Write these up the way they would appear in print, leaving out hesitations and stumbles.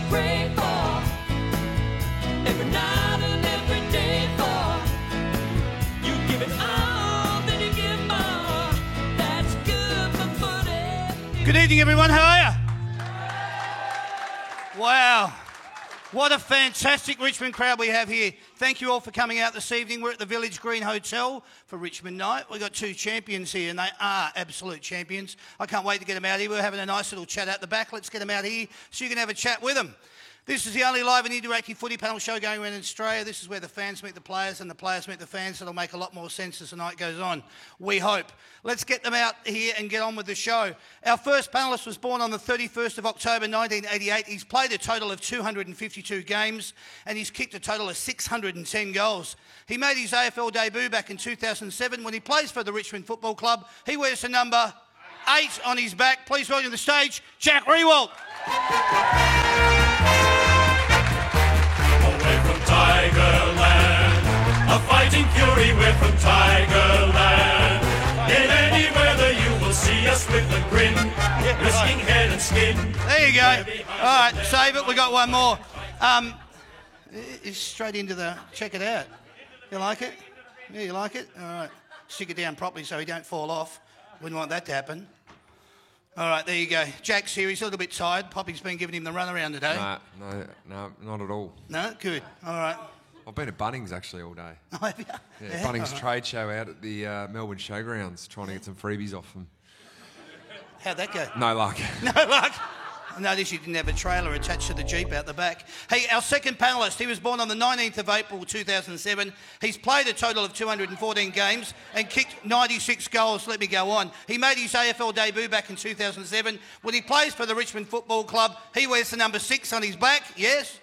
pray for, every night and every day for. You give it all, then you give more. That's good for footy. Good evening, everyone. How are you? Wow. What a fantastic Richmond crowd we have here. Thank you all for coming out this evening. We're at the Village Green Hotel for Richmond Night. We've got two champions here, and they are absolute champions. I can't wait to get them out here. We're having a nice little chat out the back. Let's get them out here so you can have a chat with them. This is the only live and interactive footy panel show going around in Australia. This is where the fans meet the players and the players meet the fans. It'll make a lot more sense as the night goes on, we hope. Let's get them out here and get on with the show. Our first panellist was born on the 31st of October 1988. He's played a total of 252 games and he's kicked a total of 610 goals. He made his AFL debut back in 2007 when he plays for the Richmond Football Club. He wears the number 8 on his back. Please welcome to the stage, Jack Riewoldt. Tigerland, a fighting fury, we're from Tigerland. In any weather you will see us with a grin, risking head and skin. There you go. All right, save it. We got one more. It's straight into the... Check it out. You like it? Yeah, you like it? All right. Stick it down properly so he don't fall off. Wouldn't want that to happen. All right, there you go. Jack's here. He's a little bit tired. Poppy's been giving him the runaround today. No, not at all. No? Good. All right. I've been at Bunnings actually all day. Oh, have you? Yeah, Bunnings trade show out at the Melbourne Showgrounds, trying to get some freebies off them. How'd that go? No luck. No luck. I noticed you didn't have a trailer attached to the Jeep out the back. Hey, our second panellist, he was born on the 19th of April 2007. He's played a total of 214 games and kicked 96 goals. Let me go on. He made his AFL debut back in 2007. When he plays for the Richmond Football Club, he wears the number 6 on his back. Yes?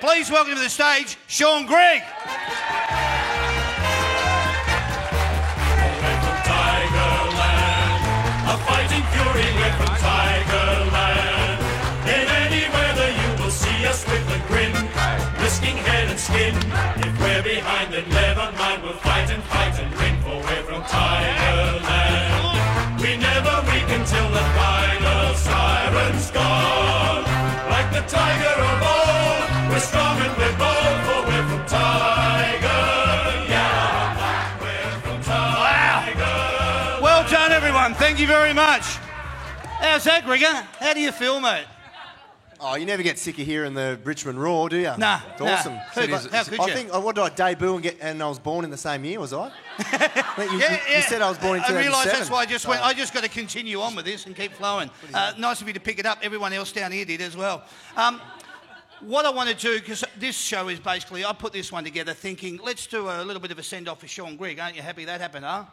Please welcome to the stage, Shaun Greig. We're from Tigerland, a fighting fury, we're from Tigerland. In any weather you will see us with a grin, risking head and skin. If we're behind then never mind, we'll fight and win, for we're from Tigerland. We never weaken till the final siren's gone. Like the tiger of old, we're strong and we're bold, for we're from Tiger. Yeah, we're from Tiger. Well done, everyone. Thank you very much. How's that, Grigger? How do you feel, mate? Oh, you never get sick of hearing the Richmond roar, do you? Nah. It's awesome. How could you? I think, what did I debut and I was born in the same year, was I? You said I was born in 2007. I realised that's why I just went, I just got to continue on with this and keep flowing. Nice of you to pick it up. Everyone else down here did as well. What I want to do, because this show is basically, I put this one together thinking, let's do a little bit of a send-off for Shaun Greig. Aren't you happy that happened, huh?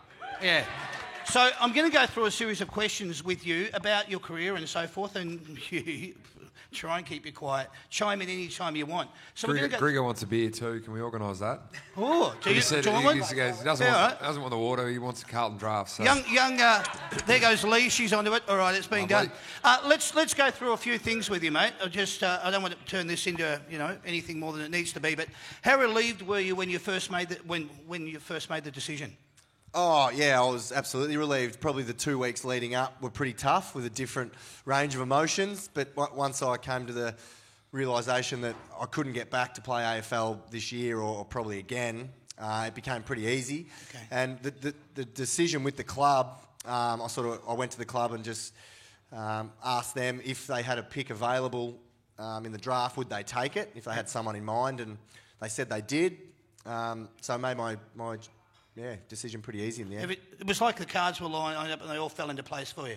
Yeah. So I'm going to go through a series of questions with you about your career and so forth, and you try and keep it quiet. Chime in any time you want. So Grigger wants a beer too. Can we organise that? Oh, do you He said he want one? doesn't want the water. He wants a Carlton draft. So. There goes Lee. She's onto it. All right, it's been Lovely. done. Let's go through a few things with you, mate. I don't want to turn this into anything more than it needs to be. But how relieved were you when you first made the decision? Oh, yeah, I was absolutely relieved. Probably the 2 weeks leading up were pretty tough with a different range of emotions. But once I came to the realisation that I couldn't get back to play AFL this year or probably again, it became pretty easy. Okay. And the decision with the club, I went to the club and just asked them if they had a pick available in the draft, would they take it, if they had someone in mind, and they said they did. So I made my decision pretty easy in the end. It was like the cards were lined up and they all fell into place for you.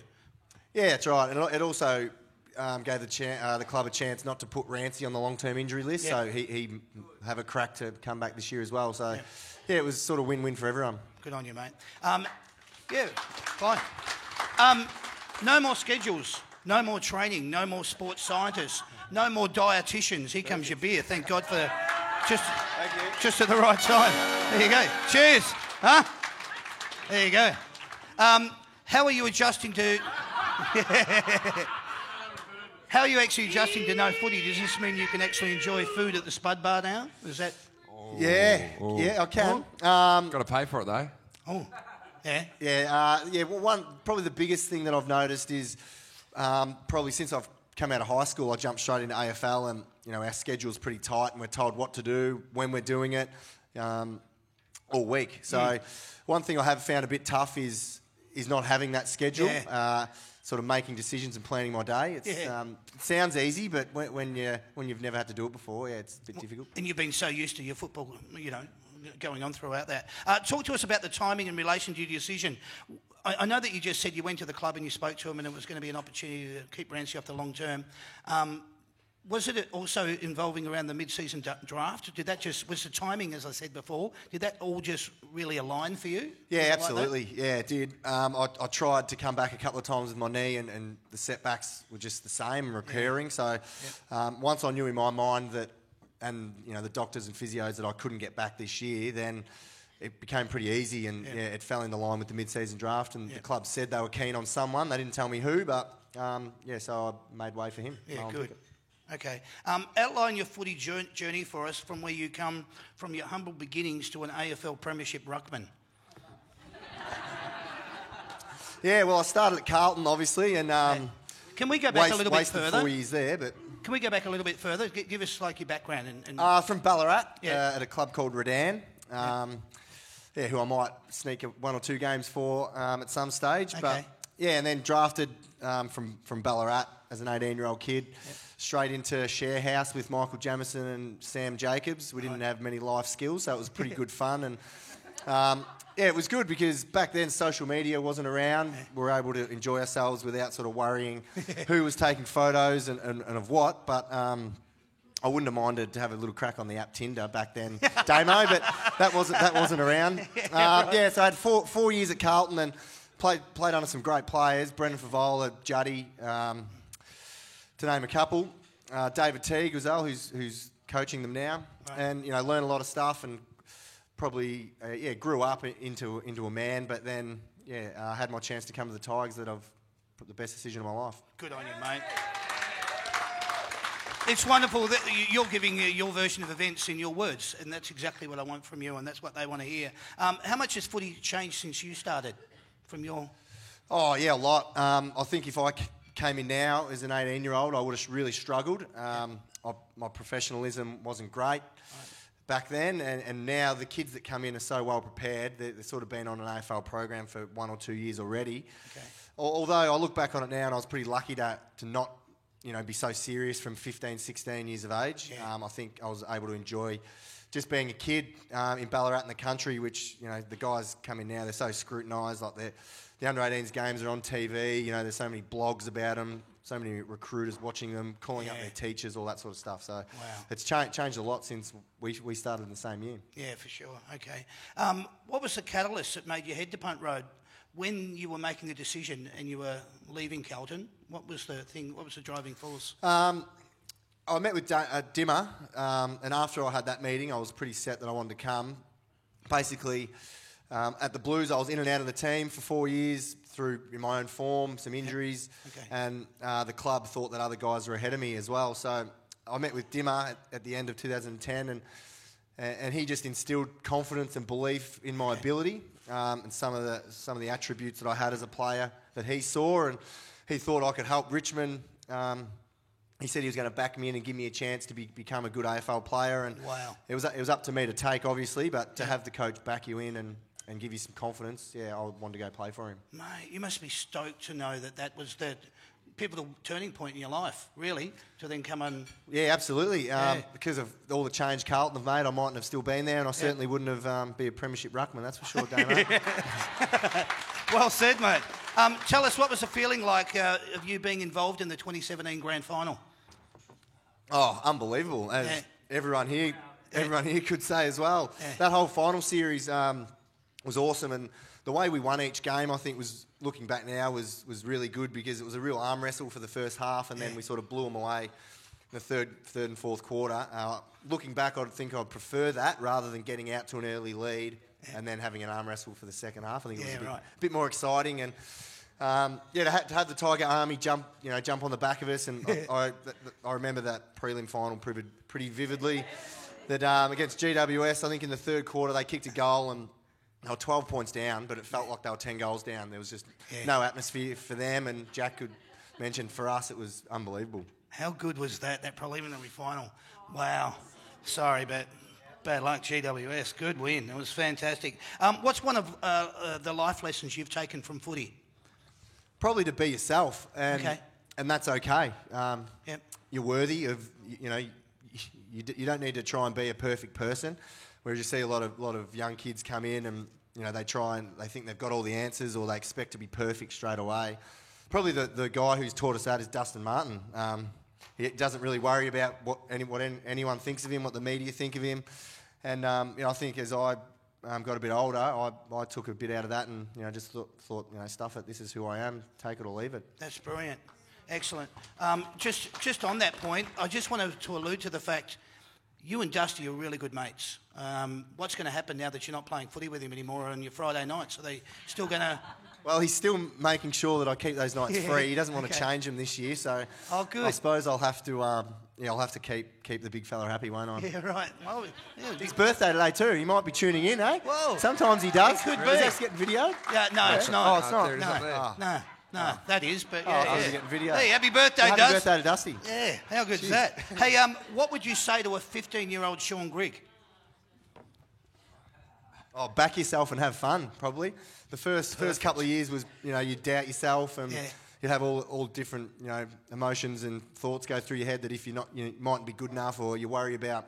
Yeah, that's right. And it also gave the club a chance not to put Rancy on the long-term injury list, so he have a crack to come back this year as well. So, it was sort of win-win for everyone. Good on you, mate. Fine. No more schedules, no more training, no more sports scientists, no more dietitians. Here comes your beer. Thank God for just at the right time. There you go. Cheers. Huh? There you go. How are you adjusting to... How are you actually adjusting to no footy? Does this mean you can actually enjoy food at the Spud Bar now? Is that... Yeah, I can. Got to pay for it though. Oh, yeah. Well, probably the biggest thing that I've noticed is probably since I've come out of high school, I jumped straight into AFL, and our schedule's pretty tight, and we're told what to do, when we're doing it, all week. So one thing I have found a bit tough is not having that schedule. Yeah. Sort of making decisions and planning my day. It sounds easy, but when you've never had to do it before, it's a bit difficult. And you've been so used to your football, going on throughout that. Talk to us about the timing in relation to your decision. I know that you just said you went to the club and you spoke to them and it was going to be an opportunity to keep Ramsey off the long term. Was it also involving around the mid-season draft? Was the timing, as I said before, did that all just really align for you? Yeah, absolutely. Yeah, it did. I tried to come back a couple of times with my knee, and the setbacks were just the same and recurring. So once I knew in my mind that, and the doctors and physios, that I couldn't get back this year, then it became pretty easy, and it fell in the line with the mid-season draft. And the club said they were keen on someone. They didn't tell me who, but so I made way for him. Yeah, good. Okay. Outline your footy journey for us from where you come from, your humble beginnings to an AFL Premiership ruckman. Yeah, well, I started at Carlton, obviously, and can we go back a little bit further? 4 years there, but can we go back a little bit further? Give us your background from Ballarat at a club called Redan. Who I might sneak one or two games for at some stage, but and then drafted from Ballarat as an 18-year-old kid. Straight into Sharehouse with Michael Jamieson and Sam Jacobs. We didn't have many life skills, so it was pretty good fun. And it was good because back then social media wasn't around. We were able to enjoy ourselves without sort of worrying who was taking photos and of what. But I wouldn't have minded to have a little crack on the app Tinder back then, Damo, but that wasn't around. So I had four years at Carlton and played under some great players, Brendan Favola, Juddy, to name a couple. David Teague as well, who's coaching them now, and learned a lot of stuff, and probably grew up into a man. But then I had my chance to come to the Tigers. That I've put the best decision of my life. Good on you, mate. It's wonderful that you're giving your version of events in your words, and that's exactly what I want from you, and that's what they want to hear. How much has footy changed since you started? From your... Oh yeah, a lot. I think if I came in now as an 18-year-old, I would have really struggled. My professionalism wasn't great back then, and now the kids that come in are so well prepared. They've sort of been on an AFL program for 1 or 2 years already. Okay. Although I look back on it now and I was pretty lucky to not be so serious from 15, 16 years of age. Yeah. I think I was able to enjoy just being a kid in Ballarat in the country, which, the guys come in now, they're so scrutinised. Like the under-18s games are on TV. There's so many blogs about them, so many recruiters watching them, calling up their teachers, all that sort of stuff. So it's changed a lot since we started in the same year. Yeah, for sure. Okay. What was the catalyst that made you head to Punt Road? When you were making the decision and you were leaving Carlton, what was the thing? What was the driving force? I met with Dimmer, and after I had that meeting, I was pretty set that I wanted to come. Basically, at the Blues, I was in and out of the team for 4 years through my own form, some injuries, and the club thought that other guys were ahead of me as well. So I met with Dimmer at the end of 2010, and he just instilled confidence and belief in my ability and some of the attributes that I had as a player that he saw, and he thought I could help Richmond. He said he was going to back me in and give me a chance to become a good AFL player, and it was up to me to take, obviously, but to have the coach back you in and give you some confidence, I wanted to go play for him. Mate, you must be stoked to know that was the pivotal turning point in your life, really, to then come on. Yeah, absolutely. Because of all the change Carlton have made, I mightn't have still been there, and I certainly wouldn't have be a premiership ruckman, that's for sure, Damo. Well said, mate. Tell us, what was the feeling like of you being involved in the 2017 Grand Final? Oh, unbelievable, as everyone here could say as well. Yeah. That whole final series was awesome, and the way we won each game, I think, was, looking back now, was really good, because it was a real arm wrestle for the first half, and then we sort of blew them away in the third and fourth quarter. Looking back, I'd think I'd prefer that rather than getting out to an early lead and then having an arm wrestle for the second half. I think it was a bit more exciting, and to have the Tiger Army jump on the back of us, and I remember that prelim final pretty vividly. That against GWS, I think in the third quarter they kicked a goal and they were 12 points down, but it felt like they were 10 goals down. There was just no atmosphere for them, and Jack could mentioned, for us it was unbelievable. How good was that? That preliminary final. Wow. Sorry, but bad luck, GWS. Good win. It was fantastic. What's one of the life lessons you've taken from footy? Probably to be yourself, Okay. and that's okay. Yep. You're worthy of, you don't need to try and be a perfect person. Whereas you see a lot of young kids come in and they think they've got all the answers, or they expect to be perfect straight away. Probably the guy who's taught us that is Dustin Martin. He doesn't really worry about what anyone thinks of him, what the media think of him. And I think as I got a bit older, I took a bit out of that and just thought stuff it. This is who I am. Take it or leave it. That's brilliant. Excellent. Just on that point, I just wanted to allude to the fact you and Dusty are really good mates. What's going to happen now that you're not playing footy with him anymore on your Friday nights? Are they still going to... Well, he's still making sure that I keep those nights free. He doesn't want to change them this year, so good. I suppose I'll have to keep the big fella happy, won't I? Yeah, right. Well, His birthday today too. He might be tuning in, eh? Whoa. Sometimes he does. It could Is be. that getting video? Yeah, no, it's not. Oh, it's not. There it is up there. No, that is, but I yeah. was getting video. Hey, happy birthday, Happy Dust. birthday to Dusty. Yeah, how good is that? Hey, what would you say to a 15-year-old Sean Grigg? Oh, back yourself and have fun, probably. The first couple of years was, you'd doubt yourself and you'd have all different, emotions and thoughts go through your head that if you're not, you mightn't be good enough, or you worry about,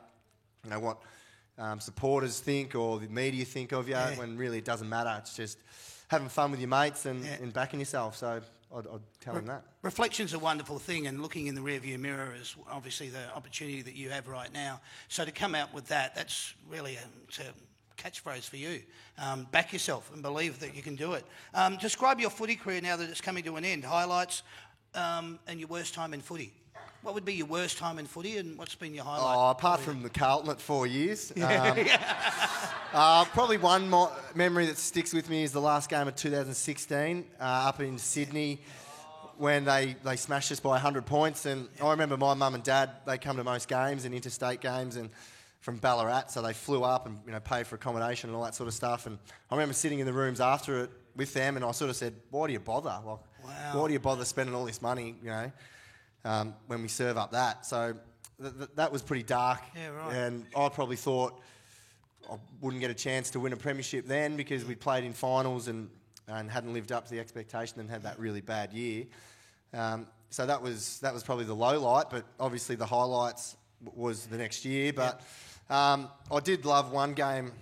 what supporters think or the media think of you, when really it doesn't matter. It's just having fun with your mates and backing yourself. So I'd tell him that. Reflection's a wonderful thing, and looking in the rearview mirror is obviously the opportunity that you have right now. So to come out with that's really a catchphrase for you. Back yourself and believe that you can do it. Describe your footy career now that it's coming to an end. Highlights and your worst time in footy. What would be your worst time in footy, and what's been your highlight? Oh, apart from the Carlton at 4 years. Probably one memory that sticks with me is the last game of 2016 up in Sydney, when they smashed us by 100 points. And I remember my mum and dad, they come to most games and interstate games and from Ballarat, so they flew up and paid for accommodation and all that sort of stuff. And I remember sitting in the rooms after it with them, and I sort of said, "Why do you bother? Why do you bother spending all this money? When we serve up that." So that was pretty dark. Yeah, right. And I probably thought I wouldn't get a chance to win a premiership then because we played in finals and hadn't lived up to the expectation and had that really bad year. So that was probably the low light, but obviously the highlights was the next year. But I did love one game.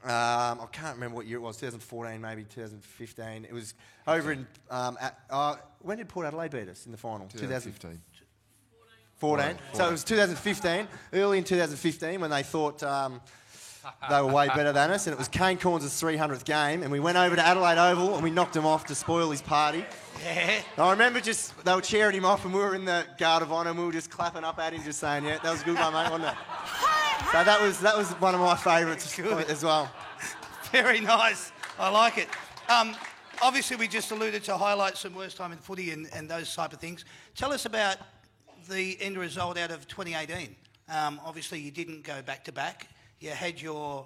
I can't remember what year it was, 2014, maybe 2015. It was over in... when did Port Adelaide beat us in the final? 2015. 14. So it was 2015, early in 2015, when they thought they were way better than us, and it was Kane Corns' 300th game, and we went over to Adelaide Oval and we knocked him off to spoil his party. Yeah. I remember they were cheering him off, and we were in the Guard of Honour and we were just clapping up at him, just saying, "Yeah, that was a good one, mate, wasn't it?" So that was one of my favourites as well. Very nice. I like it. Obviously, we just alluded to highlights and worst time in footy and those type of things. Tell us about the end result out of 2018. Obviously, you didn't go back-to-back. You had your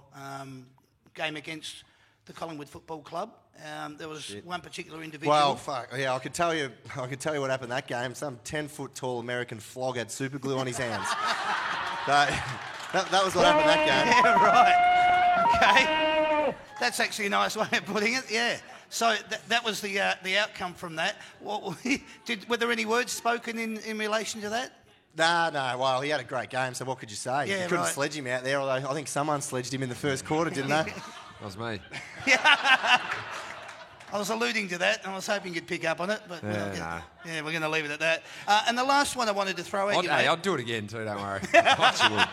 game against the Collingwood Football Club. There was one particular individual. Well, I could tell you what happened that game. Some 10-foot-tall American flog had super glue on his hands. That was what happened that game. Yeah, right. Okay. That's actually a nice way of putting it. Yeah. So that was the outcome from that. Were there any words spoken in relation to that? No. Well, he had a great game, so what could you say? Yeah, you couldn't right. sledge him out there, although I think someone sledged him in the first quarter, didn't they? That was me. I was alluding to that, and I was hoping you'd pick up on it, but Nah. yeah, we're going to leave it at that. And the last one I wanted to throw at you, mate, I'll do it again too, don't worry. Actually,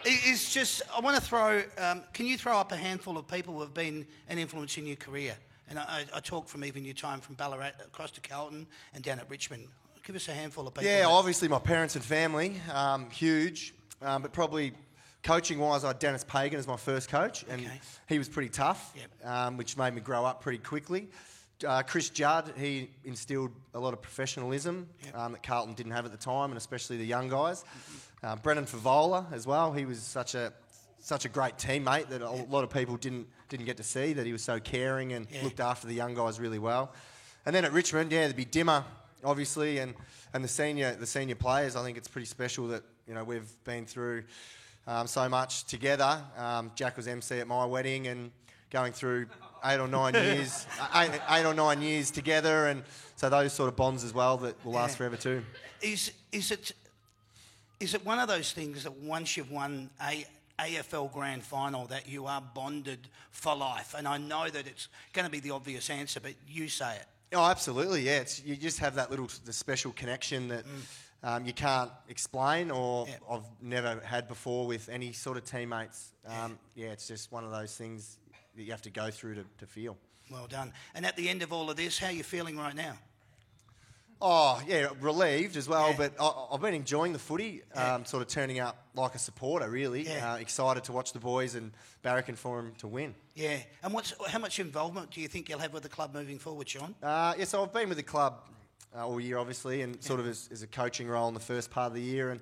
is just I want to throw. Can you throw up a handful of people who have been an influence in your career? And I talk from even your time from Ballarat across to Carlton and down at Richmond. Give us a handful of people. Yeah, obviously my parents and family, huge, but probably coaching-wise, I had Dennis Pagan as my first coach, and he was pretty tough, which made me grow up pretty quickly. Chris Judd, he instilled a lot of professionalism that Carlton didn't have at the time, and especially the young guys. Brendan Favola as well, he was such a great teammate that a lot of people didn't get to see, that he was so caring and looked after the young guys really well. And then at Richmond, there'd be Dimmer, obviously, and the senior players. I think it's pretty special that we've been through so much together. Jack was MC at my wedding, and going through 8 or 9 years, 8 or 9 years together, and so those sort of bonds as well that will last forever too. Is it one of those things that once you've won a AFL Grand Final that you are bonded for life? And I know that it's going to be the obvious answer, but you say it. Oh, absolutely, yeah. You just have that the special connection that you can't explain, or I've never had before with any sort of teammates. It's just one of those things that you have to go through to feel. Well done. And at the end of all of this, how are you feeling right now? Oh, yeah, relieved as well, but I've been enjoying the footy, sort of turning up like a supporter, really. Yeah. Excited to watch the boys and barracking for them to win. Yeah. And how much involvement do you think you'll have with the club moving forward, Sean? So I've been with the club all year, obviously, and sort of as a coaching role in the first part of the year. And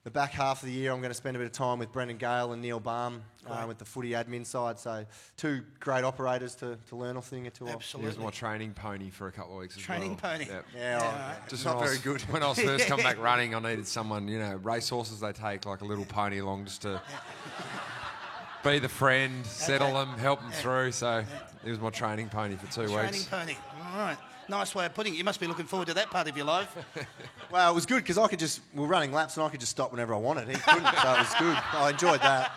the back half of the year, I'm going to spend a bit of time with Brendan Gale and Neil Baum with the footy admin side. So 2 great operators to learn a thing or two off. Absolutely. He was my training pony for a couple of weeks as Training well. pony. Yep. Yeah, Just not when I very was- good. When I was first coming back running, I needed someone, racehorses they take like a little pony along just to be the friend, settle them, help them through. So he was my training pony for 2 weeks. Training pony. All right. Nice way of putting it. You must be looking forward to that part of your life. Well, it was good because we were running laps and I could just stop whenever I wanted. He couldn't, so it was good. I enjoyed that.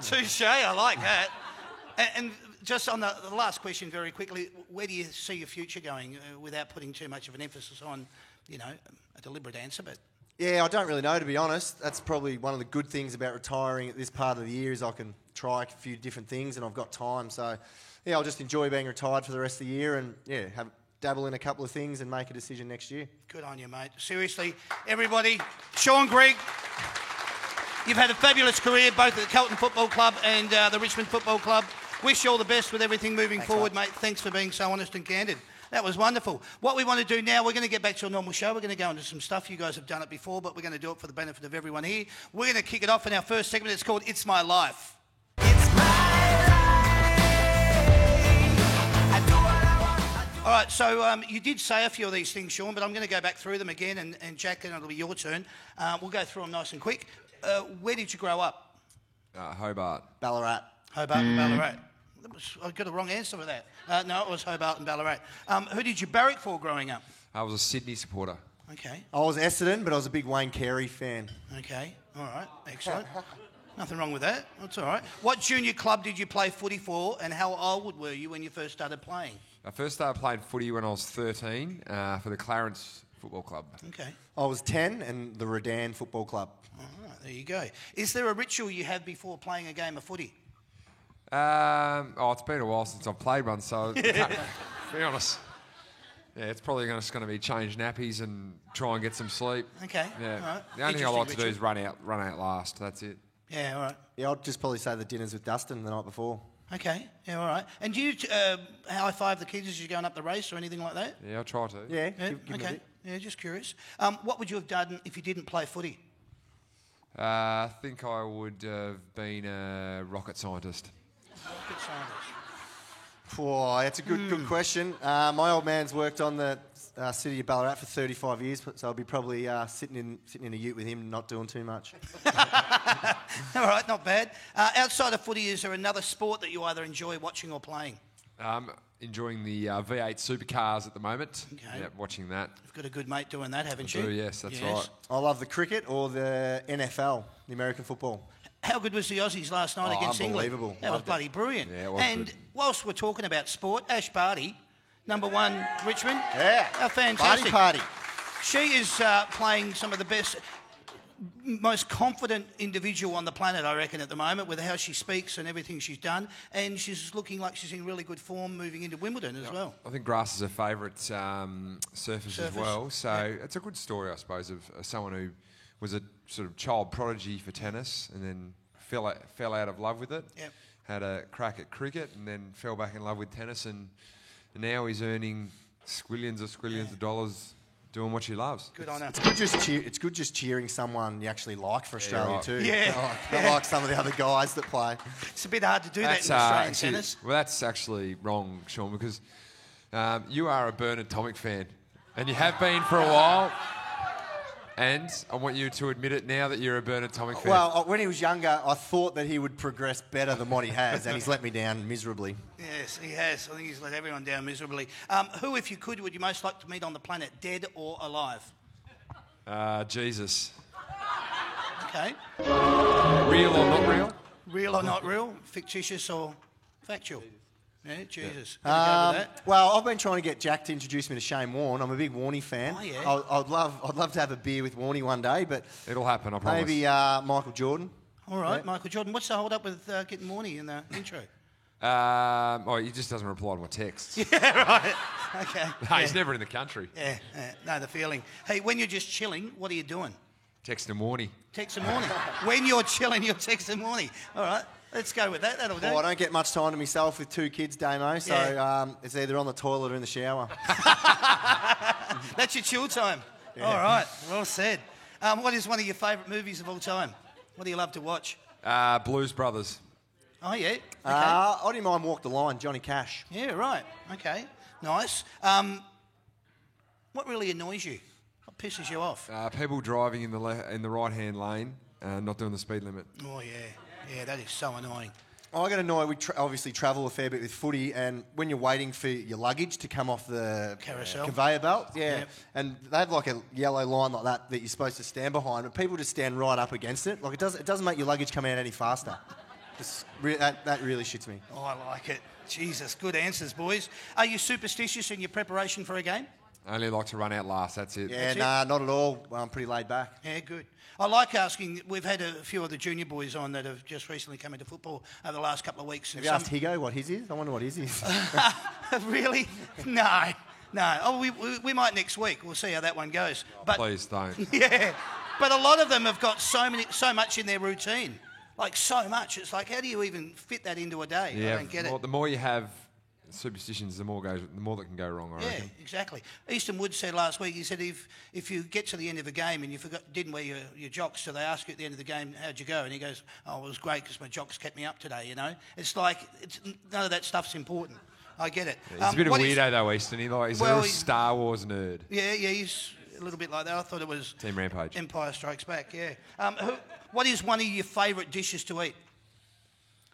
Touche, I like that. And just on the last question very quickly, where do you see your future going without putting too much of an emphasis on, a deliberate answer, but... Yeah, I don't really know, to be honest. That's probably one of the good things about retiring at this part of the year is I can try a few different things and I've got time. So, yeah, I'll just enjoy being retired for the rest of the year and, dabble in a couple of things and make a decision next year. Good on you, mate. Seriously, everybody. Sean Grigg, you've had a fabulous career both at the Carlton Football Club and the Richmond Football Club. Wish you all the best with everything moving forward, mate. Thanks for being so honest and candid. That was wonderful. What we want to do now, we're going to get back to a normal show. We're going to go into some stuff. You guys have done it before, but we're going to do it for the benefit of everyone here. We're going to kick it off in our first segment. It's called It's My Life. It's my life. All right, so you did say a few of these things, Sean, but I'm going to go back through them again, and Jack, and it'll be your turn. We'll go through them nice and quick. Where did you grow up? Hobart. Ballarat. Hobart and Ballarat. I got the wrong answer for that. No, it was Hobart and Ballarat. Who did you barrack for growing up? I was a Sydney supporter. Okay. I was Essendon, but I was a big Wayne Carey fan. Okay. All right. Excellent. Nothing wrong with that. That's all right. What junior club did you play footy for, and how old were you when you first started playing? I first started playing footy when I was 13 for the Clarence Football Club. Okay. I was 10 and the Redan Football Club. All right. There you go. Is there a ritual you have before playing a game of footy? It's been a while since I've played one, so to be honest, it's probably just going to be change nappies and try and get some sleep. Okay. Yeah. All right. The only thing I like to do Interesting is run out last. That's it. Yeah. All right. Yeah, I'd just probably say the dinners with Dustin the night before. Okay. Yeah. All right. And do you high five the kids as you're going up the race or anything like that? Yeah, I try to. Yeah, Yeah. give 'em a Okay. bit. Yeah. Just curious. What would you have done if you didn't play footy? I think I would have been a rocket scientist. Rocket scientist. Oh, that's a good question. My old man's worked on the city of Ballarat for 35 years, so I'll be probably sitting in a ute with him, not doing too much. All right, not bad. Outside of footy, is there another sport that you either enjoy watching or playing? Enjoying the V8 supercars at the moment. Okay. Yeah, watching that. You've got a good mate doing that, haven't I you? do, yes, that's right. I love the cricket or the NFL, the American football. How good was the Aussies last night against England? Unbelievable. That was Loved it. bloody brilliant. Yeah, it was and good. whilst we're talking about sport, Ash Barty, number 1 Richmond. Yeah. How fantastic. Party. She is playing some of the best, most confident individual on the planet, I reckon, at the moment, with how she speaks and everything she's done. And she's looking like she's in really good form moving into Wimbledon as well. I think grass is her favourite surface as well. So it's a good story, I suppose, of someone who was a sort of child prodigy for tennis and then fell out of love with it. Yep. Had a crack at cricket and then fell back in love with tennis and now he's earning squillions of dollars doing what she loves. Good on her. It's good just cheering someone you actually like for Australia right. too. Yeah. Not like some of the other guys that play. It's a bit hard to do that in Australian tennis. Well, that's actually wrong, Sean, because you are a Bernard Tomic fan. And you have been for a while. And I want you to admit it now that you're a Bernard Tomic fan. Well, when he was younger, I thought that he would progress better than what he has, and he's let me down miserably. Yes, he has. I think he's let everyone down miserably. Who, if you could, would you most like to meet on the planet, dead or alive? Jesus. Okay. Real or not real? Real or not real? Fictitious or factual? Yeah, Jesus. Gotta go with that. Well, I've been trying to get Jack to introduce me to Shane Warne. I'm a big Warney fan. Oh, yeah. I'd love to have a beer with Warney one day, but It'll happen, I promise. maybe Michael Jordan. All right, Michael Jordan. What's the hold up with getting Warney in the intro? He just doesn't reply to my texts. Yeah, right. Okay. No, he's never in the country. Yeah, know the feeling. Hey, when you're just chilling, what are you doing? Text him Warney. Text him Warney. When you're chilling, you're texting Warney. All right, let's go with that. That'll do. Well, I don't get much time to myself with 2 kids, Damo, so Yeah. it's either on the toilet or in the shower. That's your chill time. All right, well said. What is one of your favourite movies of all time? What do you love to watch? Blues Brothers. Oh, yeah. Okay. I didn't mind Walk the Line, Johnny Cash. Yeah, right. Okay, nice. What really annoys you? What pisses you off? People driving in the right-hand lane, not doing the speed limit. Oh, yeah. Yeah, that is so annoying. I get annoyed. We obviously travel a fair bit with footy, and when you're waiting for your luggage to come off the Carousel. conveyor belt, Yep. and they have like a yellow line like that you're supposed to stand behind, but people just stand right up against it. Like it doesn't make your luggage come out any faster. That really shits me. Oh, I like it. Jesus, good answers, boys. Are you superstitious in your preparation for a game? I only like to run out last, that's it. Yeah, it? nah, not at all. Well, I'm pretty laid back. Yeah, good. I like asking. We've had a few of the junior boys on that have just recently come into football over the last couple of weeks. Have you asked Higo what his is? I wonder what his is. Really? No. Oh, we might next week. We'll see how that one goes. But Please don't. yeah, but a lot of them have got so much in their routine, like so much. It's like, how do you even fit that into a day? I don't get it. The more you have superstitions, the more that can go wrong, I Yeah, reckon. exactly. Easton Wood said last week, he said if you get to the end of a game and you didn't wear your jocks, so they ask you at the end of the game, how'd you go? And he goes, oh, it was great because my jocks kept me up today, you know? It's like, none of that stuff's important. I get it. He's a bit of a what weirdo, though, Easton. He's a Star Wars nerd. Yeah, he's a little bit like that. I thought it was Team Rampage. Empire Strikes Back, yeah. What is one of your favourite dishes to eat?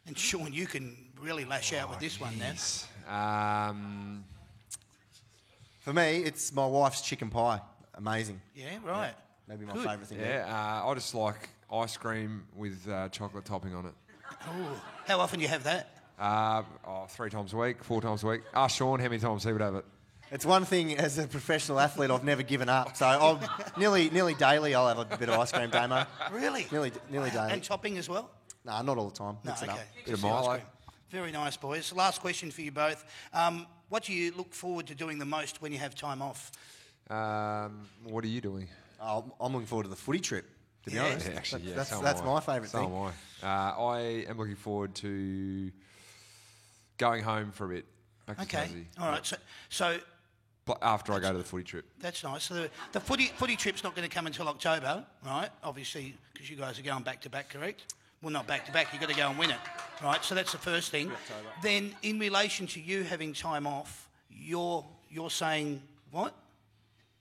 And Sean, you can really lash out with this one now. For me, it's my wife's chicken pie. Amazing. Yeah, right. Maybe my Good. favourite thing. Yeah, I just like ice cream with chocolate topping on it. Ooh. How often do you have that? 3 times a week, 4 times a week. Ask Sean how many times he would have it. It's one thing as a professional athlete I've never given up. So I'll, nearly daily I'll have a bit of ice cream, Damo. Really? Nearly daily. And topping as well? Nah, not all the time. No, Mix it okay. up. Bit of Just the ice Milo. cream. Very nice, boys. Last question for you both. What do you look forward to doing the most when you have time off? What are you doing? I'm looking forward to the footy trip, to be Yeah. honest. Yeah, actually, yeah, That's so am that's I. my favourite So thing. am I. I am looking forward to going home for a bit. Back to Okay. Tassie. All right. So After I go to the footy trip. that's nice. So the footy trip's not going to come until October, right? Obviously, because you guys are going back to back, correct? Well, not back to back. You've got to go and win it, right? So that's the first thing. Then, in relation to you having time off, you're saying what?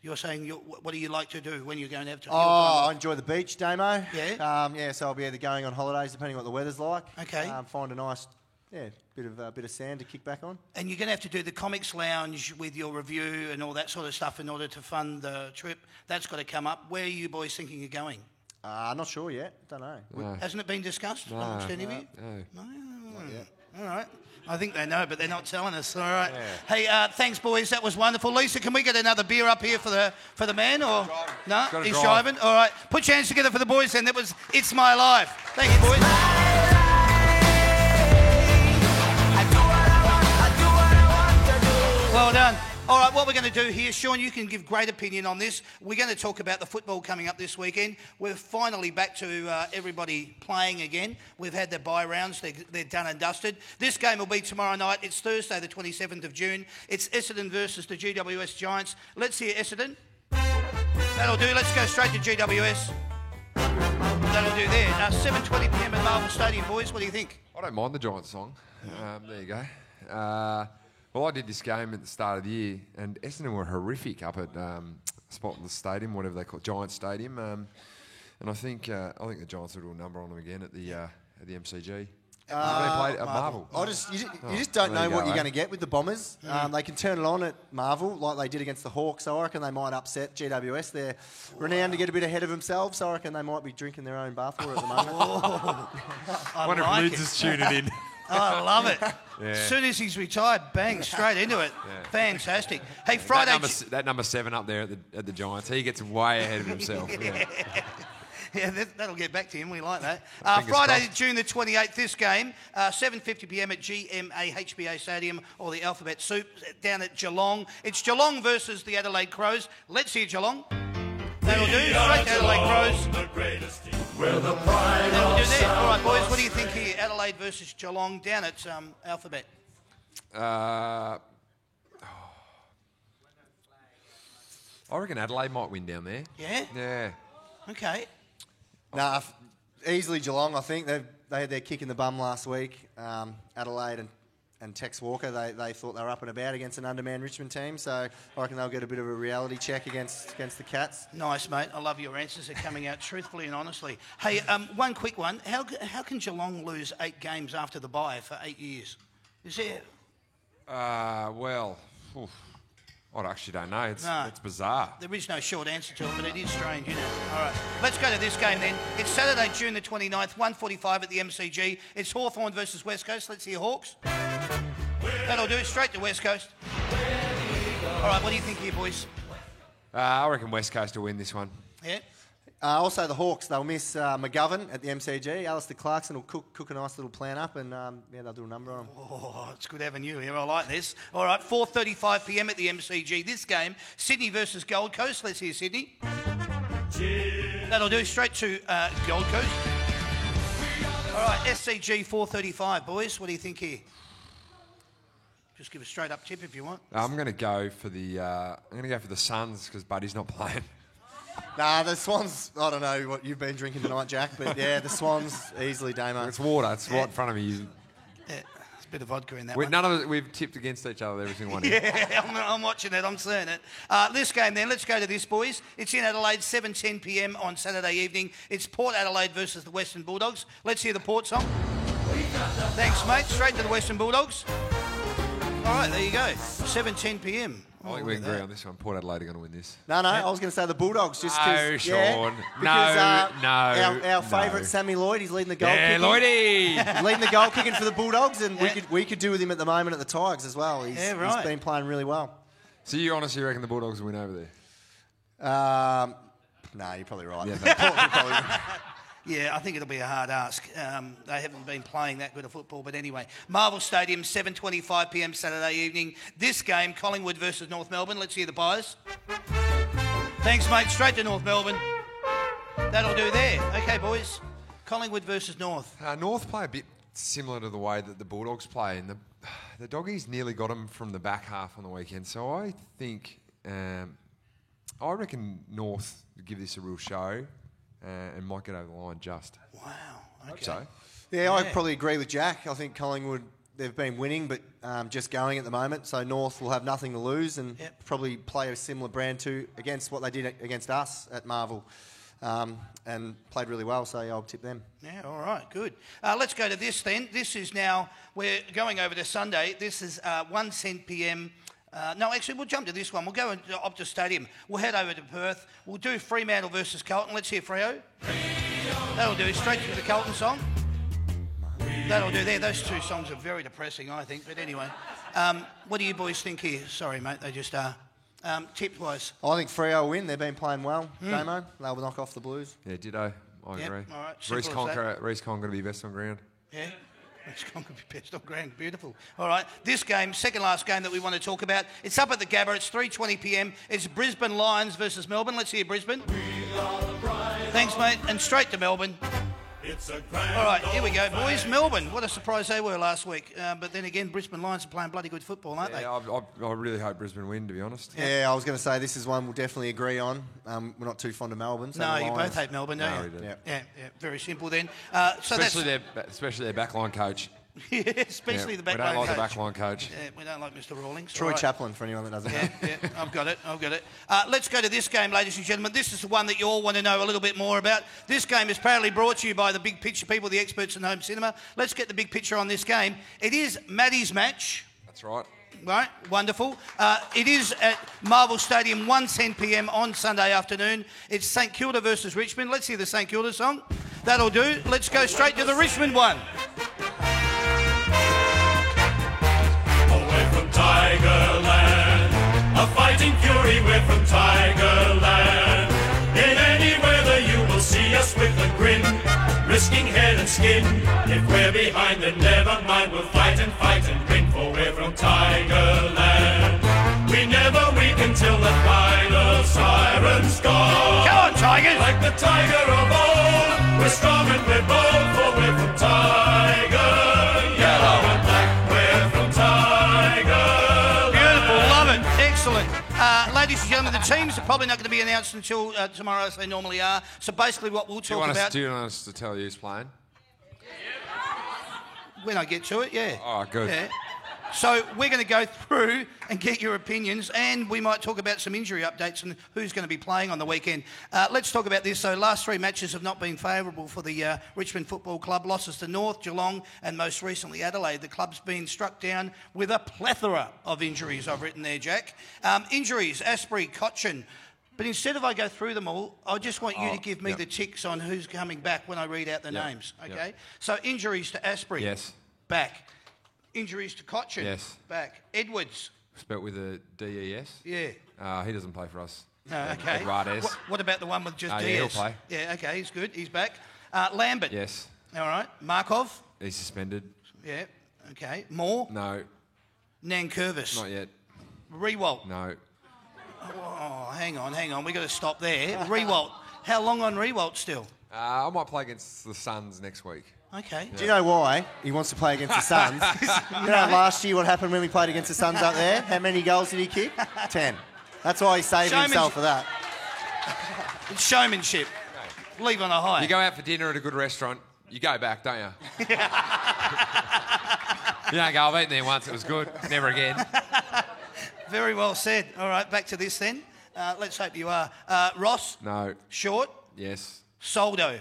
You're saying what do you like to do when you're going to have time? Oh, I enjoy the beach, Damo. Yeah? So I'll be either going on holidays, depending on what the weather's like. Okay. Find a nice, bit of sand to kick back on. And you're going to have to do the comics lounge with your review and all that sort of stuff in order to fund the trip. That's got to come up. Where are you boys thinking of going? Not sure yet. Don't know. No. Hasn't it been discussed amongst any of you? No. All right. I think they know, but they're not telling us. All right. Hey, thanks, boys. That was wonderful. Lisa, can we get another beer up here for the man? Or no, Gotta he's drive. driving. All right. Put your hands together for the boys. Then that was It's My Life. Thank you, boys. Well done. All right, what we're going to do here, Sean, you can give great opinion on this. We're going to talk about the football coming up this weekend. We're finally back to everybody playing again. We've had their bye rounds. They're done and dusted. This game will be tomorrow night. It's Thursday, the 27th of June. It's Essendon versus the GWS Giants. Let's hear Essendon. That'll do. Let's go straight to GWS. That'll do there. 7:20 p.m. at Marvel Stadium, boys. What do you think? I don't mind the Giants song. There you go. Well, I did this game at the start of the year, and Essendon were horrific up at Spotless Stadium, whatever they call it, Giant Stadium. And I think the Giants will do a number on them again at the MCG. They played at Marvel. You just don't know what you're going to get with the Bombers. They can turn it on at Marvel like they did against the Hawks. So I reckon they might upset GWS. They're renowned to get a bit ahead of themselves. So I reckon they might be drinking their own bathwater at the moment. I wonder if Lids is tuning in. Oh, I love it. As soon as he's retired, bang, straight into it. Yeah. Fantastic. Hey, Friday... That number 7 up there at the Giants, he gets way ahead of himself. Yeah, that'll get back to him. We like that. Friday, June the 28th, this game, 7:50pm at GMA HBA Stadium or the Alphabet Soup down at Geelong. It's Geelong versus the Adelaide Crows. Let's hear Geelong. That'll do. Straight to Adelaide Crows. That'll do there. All right, boys, what do you think here? Adelaide versus Geelong down at Alphabet. I reckon Adelaide might win down there. Yeah? Yeah. Okay. Nah, easily Geelong, I think. They had their kick in the bum last week. Adelaide and Tex Walker, they thought they were up and about against an undermanned Richmond team, so I reckon they'll get a bit of a reality check against the Cats. Nice, mate. I love your answers. They're coming out truthfully and honestly. Hey, one quick one. How can Geelong lose 8 games after the bye for 8 years? Is there... I actually don't know. It's bizarre. There is no short answer to it, but it is strange, isn't it? All right. Let's go to this game then. It's Saturday, June the 29th, 1:45 at the MCG. It's Hawthorn versus West Coast. Let's hear Hawks. That'll do it. Straight to West Coast. All right, what do you think here, boys? I reckon West Coast will win this one. Yeah? Also, the Hawks, they'll miss McGovern at the MCG. Alistair Clarkson will cook a nice little plan up and they'll do a number on him. Oh, it's good having you here. I like this. All right, 4:35pm at the MCG. This game, Sydney versus Gold Coast. Let's hear Sydney. Cheers. That'll do. Straight to Gold Coast. All right, SCG 4:35, boys. What do you think here? Just give a straight up tip if you want. I'm going to go for the Suns because Buddy's not playing. Nah, the Swans, I don't know what you've been drinking tonight, Jack, but yeah, the Swans, easily, Damo. It's water. It's right in front of me. Yeah, there's a bit of vodka in that one. None of it, we've tipped against each other every single one. Yeah, I'm watching it. I'm seeing it. This game then, let's go to this, boys. It's in Adelaide, 7:10pm on Saturday evening. It's Port Adelaide versus the Western Bulldogs. Let's hear the Port song. Thanks, mate. Straight to the Western Bulldogs. All right, there you go. 7:10pm. I think we can agree on this one. Port Adelaide are going to win this. No, I was going to say the Bulldogs. Just no, Sean. Because, no. Our favourite, Sammy Lloyd, he's leading the goal kicking. Yeah, Lloydie! Leading the goal kicking for the Bulldogs, and we could do with him at the moment at the Tigers as well. He's been playing really well. So you honestly reckon the Bulldogs will win over there? No, you're probably right. Yeah, Yeah, I think it'll be a hard ask. They haven't been playing that good of football, but anyway. Marvel Stadium, 7:25pm Saturday evening. This game, Collingwood versus North Melbourne. Let's hear the Pies. Thanks, mate. Straight to North Melbourne. That'll do there. Okay, boys. Collingwood versus North. North play a bit similar to the way that the Bulldogs play, and the Doggies nearly got them from the back half on the weekend. So I think, I reckon North give this a real show. And might get over the line just. Wow. Okay. Hope so. Yeah, I probably agree with Jack. I think Collingwood, they've been winning, but just going at the moment. So North will have nothing to lose and probably play a similar brand against what they did against us at Marvel. And played really well, so I'll tip them. Yeah, all right, good. Let's go to this then. This is now, we're going over to Sunday. This is 1:10pm. No, actually, we'll jump to this one. We'll go to Optus Stadium. We'll head over to Perth. We'll do Fremantle versus Carlton. Let's hear Freo. That'll do. Straight to the Carlton song. That'll do there. Those two songs are very depressing, I think. But anyway, what do you boys think here? Sorry, mate, they just are. Tip-wise. I think Freo will win. They've been playing well, Damo. They'll knock off the Blues. Yeah, ditto. I agree. All right, Reece Conn going to be best on ground. Yeah. It's going to be best on ground. Beautiful. All right. This game, second last game that we want to talk about. It's up at the Gabba. It's 3:20pm. It's Brisbane Lions versus Melbourne. Let's hear Brisbane. Thanks, mate. And straight to Melbourne. All right, here we go, boys. Melbourne. What a surprise they were last week. But then again, Brisbane Lions are playing bloody good football, aren't they? I really hope Brisbane win, to be honest. Yeah, I was going to say this is one we'll definitely agree on. We're not too fond of Melbourne. So no, you both hate Melbourne, don't you? We do. Yeah, very simple then. Especially their backline coach. Especially Yeah, the back we don't line like the coach. back line coach. Yeah, we don't like Mr. Rawlings. Troy All right. Chaplin, for anyone that doesn't know. Yeah, I've got it. Let's go to this game, ladies and gentlemen. This is the one that you all want to know a little bit more about. This game is proudly brought to you by the Big Picture people, the experts in home cinema. Let's get the big picture on this game. It is Maddie's match. That's right. Right, wonderful. It is at Marvel Stadium, 1:10 p.m. on Sunday afternoon. It's St Kilda versus Richmond. Let's hear the St Kilda song. That'll do. Let's go straight to the Richmond one. We're from Tigerland, a fighting fury, we're from Tigerland. In any weather you will see us with a grin, risking head and skin. If we're behind then never mind, we'll fight and win, for we're from Tigerland. We never weaken till the final siren's gone. Come on, Tigers! Like the tiger of old, we're strong and we're bold, for we're from Tiger. Yellow and black, we're from Tiger. Beautiful, love it, excellent. Ladies and gentlemen, the teams are probably not going to be announced until tomorrow, as they normally are. So basically what we'll talk about... Do you want us to tell you who's playing? When I get to it, yeah. Oh, good. Yeah. So we're going to go through and get your opinions, and we might talk about some injury updates and who's going to be playing on the weekend. Let's talk about this. So last three matches have not been favourable for the Richmond Football Club. Losses to North, Geelong and most recently Adelaide. The club's been struck down with a plethora of injuries, I've written there, Jack. Injuries, Asprey, Cochin. But instead of I go through them all, I just want you to give me the ticks on who's coming back when I read out the names, okay? Yep. So injuries to Asprey. Yes. Back. Injuries to Cochin. Yes. Back. Edwards. Spelt with a D-E-S? Yeah. He doesn't play for us. No, okay. Eduardes. What about the one with just DS? Yeah, he'll play. Yeah, okay, he's good. He's back. Lambert. Yes. All right. Markov. He's suspended. Yeah. Okay. Moore. No, Nankervis. not yet. Rewalt. No. Oh, hang on. We got to stop there. Rewalt. How long on Rewalt still? I might play against the Suns next week. Okay. Do you know why he wants to play against the Suns? You know last year what happened when we played against the Suns up there? How many goals did he kick? 10. That's why he's saving himself for that. It's showmanship. Leave on a high. You go out for dinner at a good restaurant, you go back, don't you? You don't go, I've eaten there once, it was good, never again. Very well said. All right, back to this then. Let's hope you are. Ross. No. Short. Yes. Soldo.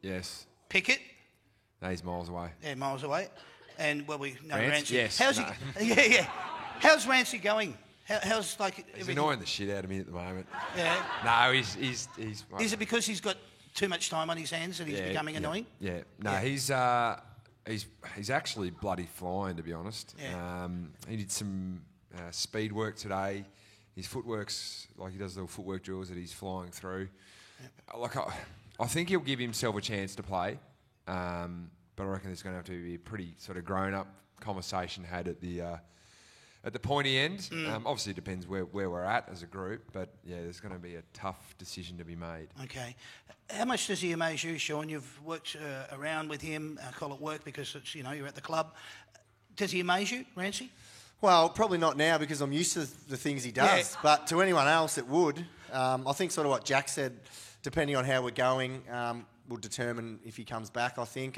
Yes. Pickett. No, he's miles away. Yeah, miles away. And, well, we know Rance? Rancy. Yes, How's no. he? Yeah. How's Rancy going? How's, like... He's everything? annoying the shit out of me at the moment. Yeah. No, he's Is it because he's got too much time on his hands and he's becoming annoying? Yeah. No, Yeah. he's actually bloody flying, to be honest. Yeah. He did some speed work today. His footwork's like he does little footwork drills that he's flying through. Yeah. Like I think he'll give himself a chance to play, but I reckon there's going to have to be a pretty sort of grown-up conversation had at the pointy end. Obviously, it depends where we're at as a group, but yeah, there's going to be a tough decision to be made. Okay. How much does he amaze you, Sean? You've worked around with him. I call it work because it's, you're at the club. Does he amaze you, Rancy? Well, probably not now because I'm used to the things he does. Yeah. But to anyone else, it would. I think sort of what Jack said, depending on how we're going, will determine if he comes back, I think.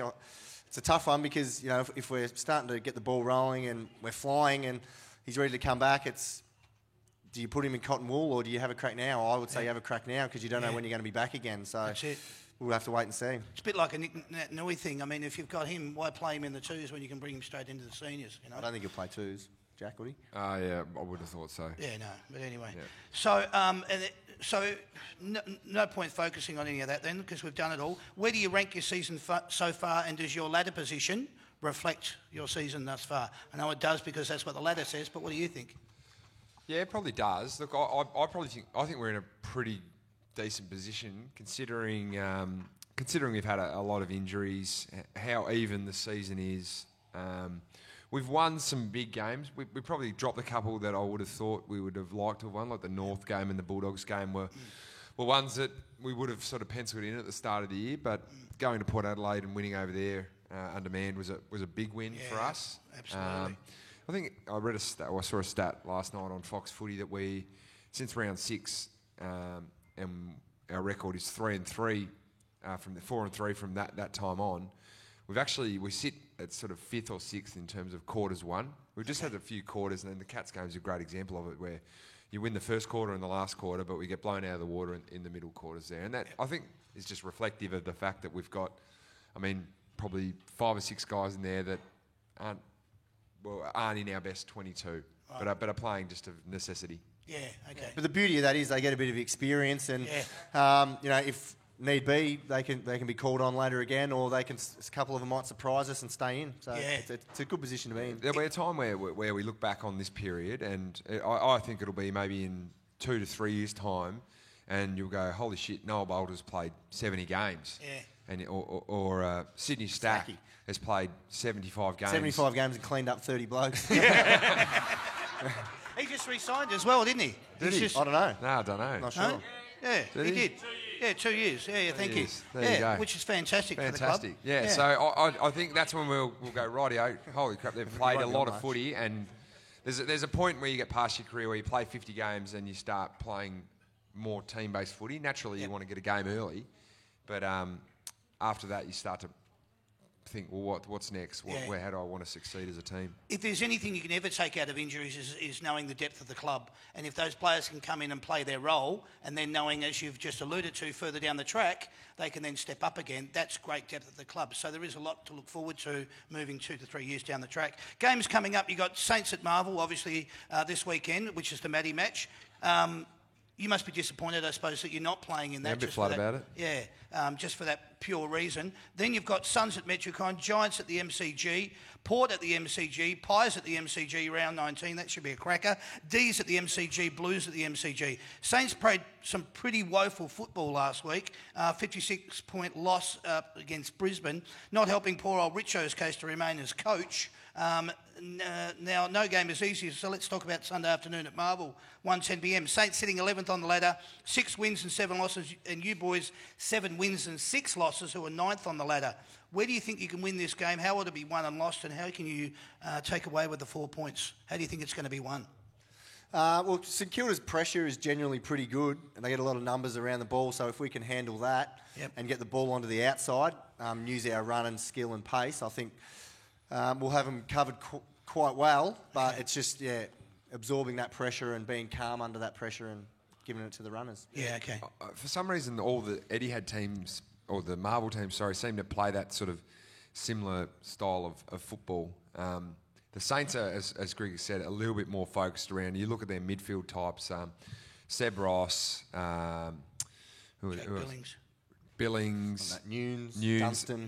It's a tough one because, if we're starting to get the ball rolling and we're flying and he's ready to come back, do you put him in cotton wool or do you have a crack now? I would say you have a crack now because you don't know when you're going to be back again. So That's it. We'll have to wait and see. It's a bit like a Nick Nui thing. I mean, if you've got him, why play him in the twos when you can bring him straight into the seniors? I don't think he'll play twos. Jack, would he? Yeah, I would have thought so. Yeah, no. But anyway. Yeah. So, no point focusing on any of that then because we've done it all. Where do you rank your season so far and does your ladder position reflect your season thus far? I know it does because that's what the ladder says, but what do you think? Yeah, it probably does. Look, I think we're in a pretty decent position considering we've had a lot of injuries, how even the season is. We've won some big games. We probably dropped a couple that I would have thought we would have liked to have won, like the North game and the Bulldogs game were ones that we would have sort of penciled in at the start of the year. But going to Port Adelaide and winning over there under Man was a big win for us. Absolutely. I think I read a stat, or I saw a stat last night on Fox Footy that we, since round 6, and our record is 3-3 from the 4-3 from that time on. we sit at sort of 5th or 6th in terms of quarters won. We've just had a few quarters, and then the Cats game is a great example of it, where you win the first quarter and the last quarter, but we get blown out of the water in the middle quarters there. And that, I think, is just reflective of the fact that we've got, probably 5 or 6 guys in there that aren't in our best 22, but are playing just of necessity. Yeah, okay. But the beauty of that is they get a bit of experience, and if need be, they can be called on later again, or a couple of them might surprise us and stay in. So it's a good position to be in. There'll be a time where we look back on this period, and I think it'll be maybe in 2 to 3 years' time, and you'll go, holy shit, Noel Bolter's played 70 games. Yeah. Or Sydney Stack has played 75 games. 75 games and cleaned up 30 blokes. He just re-signed as well, didn't he? Did he? I don't know. No, I don't know. Not sure. No? Yeah, he did. Yeah, 2 years. Yeah, thank you. There you go. Which is fantastic for the club. Yeah, so I think that's when we'll go, rightio, holy crap, they've played a lot of footy, and there's a point where you get past your career where you play 50 games and you start playing more team-based footy. Naturally, you want to get a game early, but after that you start to think, well, what's next? How do I want to succeed as a team? If there's anything you can ever take out of injuries is knowing the depth of the club. And if those players can come in and play their role, and then knowing, as you've just alluded to, further down the track, they can then step up again, that's great depth of the club. So there is a lot to look forward to moving 2 to 3 years down the track. Games coming up, you've got Saints at Marvel, obviously, this weekend, which is the Maddie match. You must be disappointed, I suppose, that you're not playing in that. Yeah, a bit flat about it. Yeah, just for that pure reason. Then you've got Suns at Metricon, Giants at the MCG, Port at the MCG, Pies at the MCG, round 19. That should be a cracker. D's at the MCG, Blues at the MCG. Saints played some pretty woeful football last week. 56-point loss against Brisbane, not helping poor old Richo's case to remain as coach. Now, no game is easy, so let's talk about Sunday afternoon at Marvel, 1:10pm. Saints sitting 11th on the ladder, 6 wins and 7 losses, and you boys 7 wins and 6 losses, who are 9th on the ladder. Where do you think you can win this game? How will it be won and lost, and how can you take away with the 4 points? How do you think it's going to be won? Well, St Kilda's pressure is generally pretty good, and they get a lot of numbers around the ball, so if we can handle that and get the ball onto the outside, use our run and skill and pace, I think we'll have them covered quite well, but it's just, absorbing that pressure and being calm under that pressure and giving it to the runners. Yeah, okay. For some reason, all the Etihad teams, or the Marvel teams, seem to play that sort of similar style of football. The Saints are, as Greg said, a little bit more focused around. You look at their midfield types, Seb Ross, Billings, Nunes,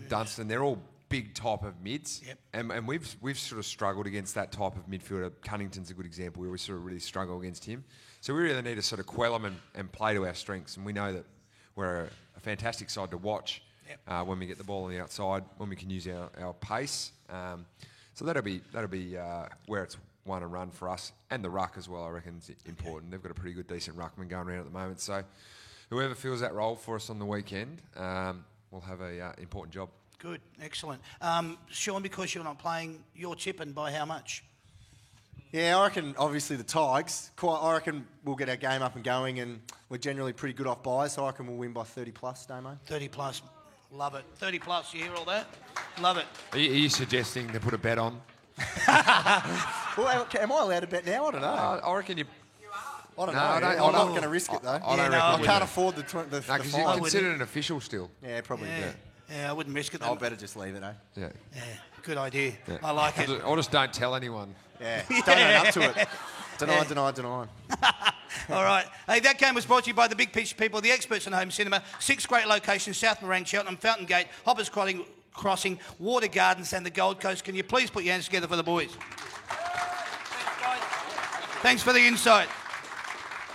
Dunstan. They're all big type of mids, Yep. and we've sort of struggled against that type of midfielder. Cunnington's a good example where we sort of really struggle against him. So we really need to sort of quell them and play to our strengths, and we know that we're a fantastic side to watch when we get the ball on the outside, when we can use our pace. So that'll be where it's won and run for us, and the ruck as well. I reckon is important. They've got a pretty good, decent ruckman going around at the moment. So whoever fills that role for us on the weekend will have a important job. Good, excellent. Sean, because you're not playing, you're tipping by how much? Yeah, I reckon obviously the Tigers. I reckon we'll get our game up and going, and we're generally pretty good off buys, so I reckon we'll win by 30 plus, Damo. 30 plus, love it. 30 plus, you hear all that? Love it. Are you suggesting to put a bet on? Well, am I allowed to bet now? I don't know. I reckon you... I don't know. I'm not going to risk it, though. I can't afford the because fine. you're considered an official still. Yeah, probably. Yeah, I wouldn't risk it. I'll better just leave it, eh? Yeah. Yeah, good idea. Yeah. I like it. Or just don't tell anyone. Yeah, don't own up to it. Deny. All right. Hey, that game was brought to you by the Big Picture people, the experts in home cinema. 6 great locations: South Morang, Cheltenham, Fountain Gate, Hoppers Crossing, Water Gardens, and the Gold Coast. Can you please put your hands together for the boys? Thanks, guys. Thanks for the insight.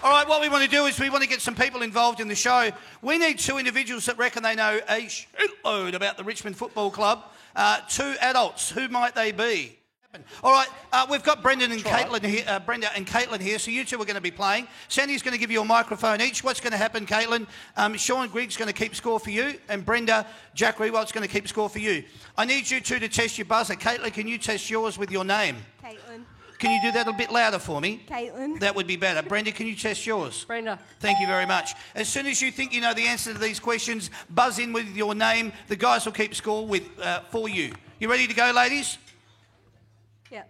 All right, what we want to do is we want to get some people involved in the show. We need 2 individuals that reckon they know a shitload about the Richmond Football Club. 2 adults. Who might they be? All right, we've got Brenda and Caitlin here, so you 2 are going to be playing. Sandy's going to give you a microphone each. What's going to happen, Caitlin? Sean Griggs going to keep score for you, and Brenda, Jack Rewald's going to keep score for you. I need you 2 to test your buzzer. Caitlin, can you test yours with your name? Caitlin. Can you do that a bit louder for me? Caitlin. That would be better. Brenda, can you test yours? Brenda. Thank you very much. As soon as you think you know the answer to these questions, buzz in with your name. The guys will keep score for you. You ready to go, ladies? Yeah.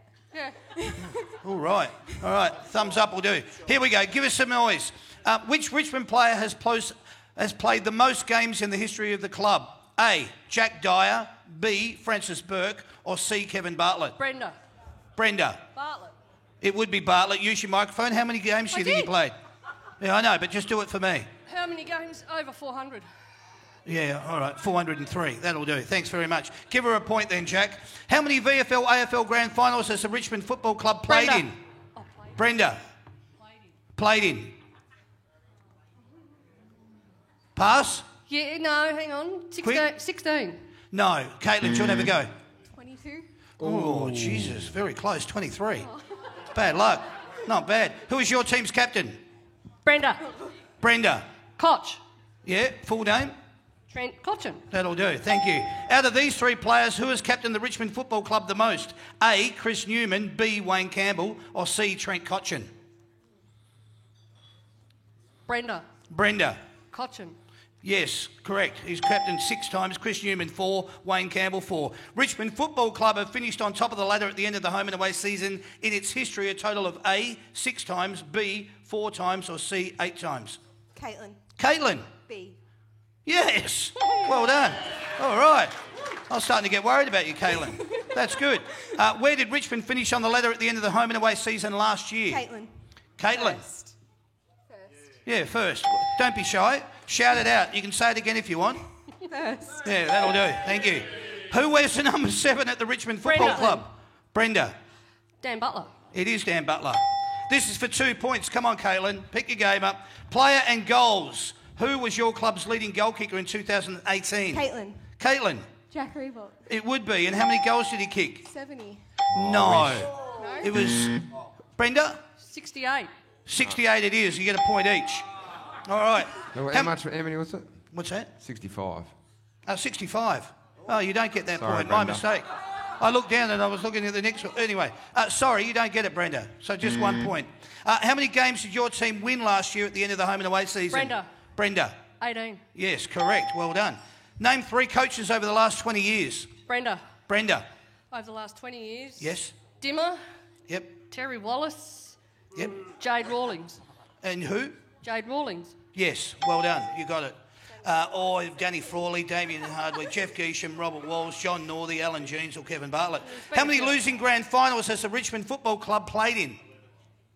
All right. Thumbs up will do. Here we go. Give us some noise. Which Richmond player has played the most games in the history of the club? A. Jack Dyer. B. Francis Burke. Or C. Kevin Bartlett? Brenda. Brenda. Bartlett. It would be Bartlett. Use your microphone. How many games do you think he did. played? Yeah, I know, but just do it for me. How many games? Over 400. Yeah, all right, 403. That'll do. Thanks very much. Give her a point then, Jack. How many VFL, AFL Grand Finals has the Richmond Football Club played Brenda. in? Oh, played. Brenda. Played in. Pass? Yeah, no, hang on. 16. No. Caitlin, do you want to have a go? 22. Oh, Jesus, very close. 23. Bad luck. Not bad. Who is your team's captain? Brenda. Brenda. Koch. Yeah, full name? Trent Cotchin. That'll do. Thank you. Out of these three players, who has captained the Richmond Football Club the most? A. Chris Newman, B. Wayne Campbell, or C. Trent Cotchin? Brenda. Brenda. Cotchin. Yes, correct. He's captained 6 times. Chris Newman 4, Wayne Campbell 4. Richmond Football Club have finished on top of the ladder at the end of the home and away season in its history a total of A. 6 times, B. 4 times, or C. 8 times. Caitlin. Caitlin. B. Yes. Well done. All right. I was starting to get worried about you, Caitlin. That's good. Where did Richmond finish on the ladder at the end of the home and away season last year? Caitlin. Caitlin. First. Yeah, first. Don't be shy. Shout it out. You can say it again if you want. First. Yeah, that'll do. Thank you. Who wears the number 7 at the Richmond Football Brenda. Club? Brenda. Dan Butler. It is Dan Butler. This is for 2 points. Come on, Caitlin. Pick your game up. Player and goals. Who was your club's leading goal kicker in 2018? Caitlin. Caitlin. Jack Reebok. It would be. And how many goals did he kick? 70. No. No? It was... Brenda? 68. 68 it is. You get a point each. All right. How many was it? What's that? 65. 65. Oh, you don't get that Sorry, point. My Brenda. mistake. I looked down and I was looking at the next one. Anyway, sorry, you don't get it, Brenda. So just 1 point. How many games did your team win last year at the end of the home and away season? Brenda. Brenda. 18. Yes, correct. Well done. Name 3 coaches over the last 20 years. Brenda. Brenda. Over the last 20 years. Yes. Dimmer. Yep. Terry Wallace. Yep. Jade Rawlings. And who? Jade Rawlings. Yes. Well done. You got it. Or Danny Frawley, Damien Hardway, Jeff Geesham, Robert Walsh, John Northey, Alan Jeans or Kevin Bartlett. How many losing grand finals has the Richmond Football Club played in?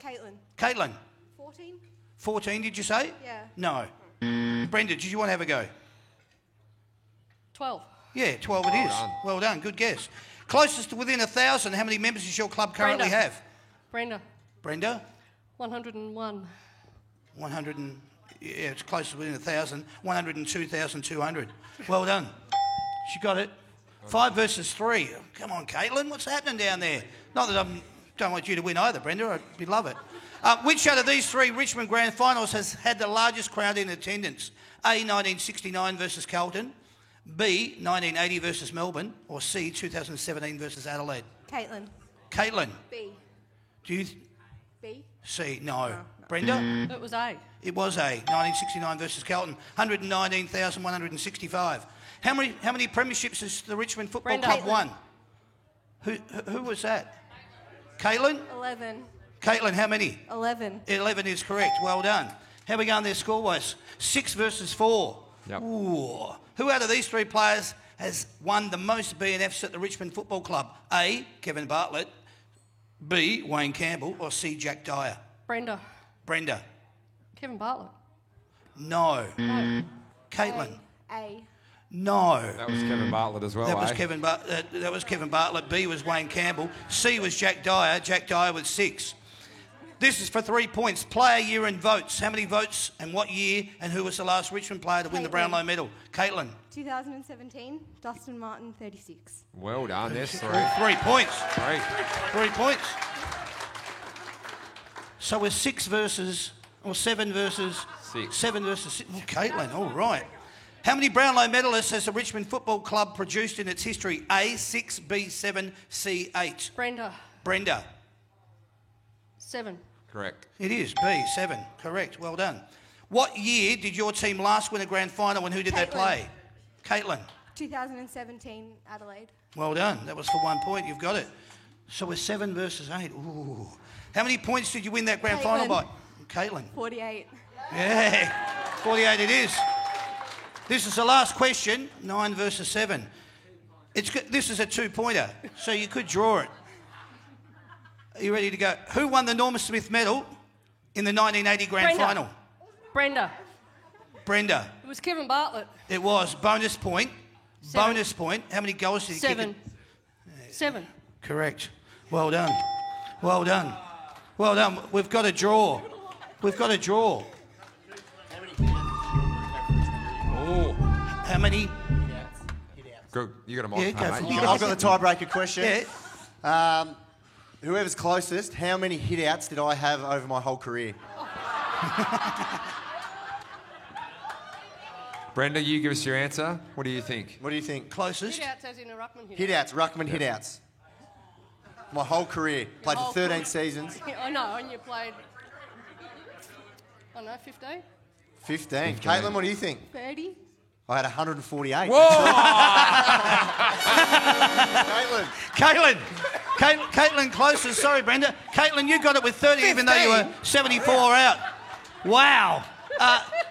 Caitlin. Caitlin. 14. 14, did you say? Yeah. No. Brenda, did you want to have a go? 12. Yeah, 12 it is. done. Well done, good guess. Closest to within 1,000, how many members does your club currently Brenda. have? Brenda. Brenda? 101. 100 and... Yeah, it's close to within 1,000. 102,200. Well done. She got it. 5 versus 3. Come on, Caitlin, what's happening down there? Not that I don't want you to win either, Brenda. I'd love it. Which out of these 3 Richmond Grand Finals has had the largest crowd in attendance? A, 1969 versus Carlton. B, 1980 versus Melbourne. Or C, 2017 versus Adelaide. Caitlin. Caitlin, B. do you... B. C, no. Brenda? It was A. It was A, 1969 versus Carlton, 119,165. How many premierships has the Richmond Football Brenda. Club won? Who was that? Caitlin? 11. Caitlin, how many? 11. 11 is correct. Well done. How are we going there score-wise? 6 versus 4. Yep. Ooh. Who out of these 3 players has won the most BNFs at the Richmond Football Club? A, Kevin Bartlett. B, Wayne Campbell. Or C, Jack Dyer. Brenda. Brenda? Kevin Bartlett. No. No. Caitlin? A. No. That was Kevin Bartlett as well, That was eh? that was Kevin Bartlett. B was Wayne Campbell. C was Jack Dyer. Jack Dyer with 6. This is for 3 points. Player, year and votes. How many votes and what year and who was the last Richmond player to win the Caitlin. Brownlow medal? Caitlin. 2017. Dustin Martin, 36. Well done. There's 3. 3 points. 3. 3 points. So we're 6 versus, or 7 versus... 6. 7 versus 6. Oh, Caitlin, all right. How many Brownlow medalists has the Richmond Football Club produced in its history? A, 6, B, 7, C, 8. Brenda. Brenda. 7. Correct. It is B, 7. Correct. Well done. What year did your team last win a grand final and who did they Caitlin. play? Caitlin. 2017 Adelaide. Well done. That was for 1 point. You've got it. So we're 7 versus 8. Ooh. How many points did you win that grand final by? Caitlin. 48. Yeah. 48 it is. This is the last question. 9 versus 7. This is a 2-pointer, so you could draw it. Are you ready to go? Who won the Norma Smith medal in the 1980 grand Brenda. final? Brenda. Brenda. It was Kevin Bartlett. It was. Bonus point. 7. Bonus point. How many goals did he 7. kick? 7. Correct. Well done. Well done. Well done. We've got a draw. We've got a draw. Oh. How many? Go. You got a Yeah, microphone, go for mate. it. I've got the tiebreaker question. Yeah. Whoever's closest, how many hit-outs did I have over my whole career? Brenda, you give us your answer. What do you think? What do you think? Closest. Hit-outs as in a ruckman hit-out. Hit-outs, ruckman hit-outs. My whole career. Played for whole 13 career. seasons. I know, and you played, I don't know, 15? 15. Caitlin, what do you think? 30. I had 148. Whoa! Caitlin. Caitlin closest. Sorry, Brenda. Caitlin, you got it with 30, even though you were 74 out. Wow.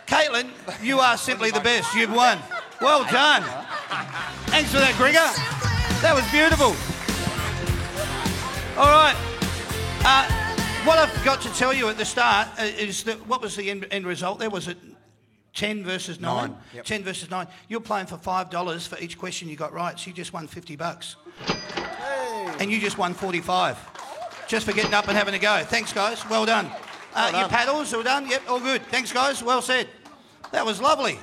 Caitlin, you are simply the best. You've won. Well done. Thanks for that, Grigor. That was beautiful. All right. What I've got to tell you at the start is that what was the end result there? Was it 10 versus 9? 9, yep. 10 versus 9. You're playing for $5 for each question you got right, so you just won $50. And you just won 45. Just for getting up and having a go. Thanks, guys. Well done. Your paddles all done? Yep, all good. Thanks, guys. Well said. That was lovely.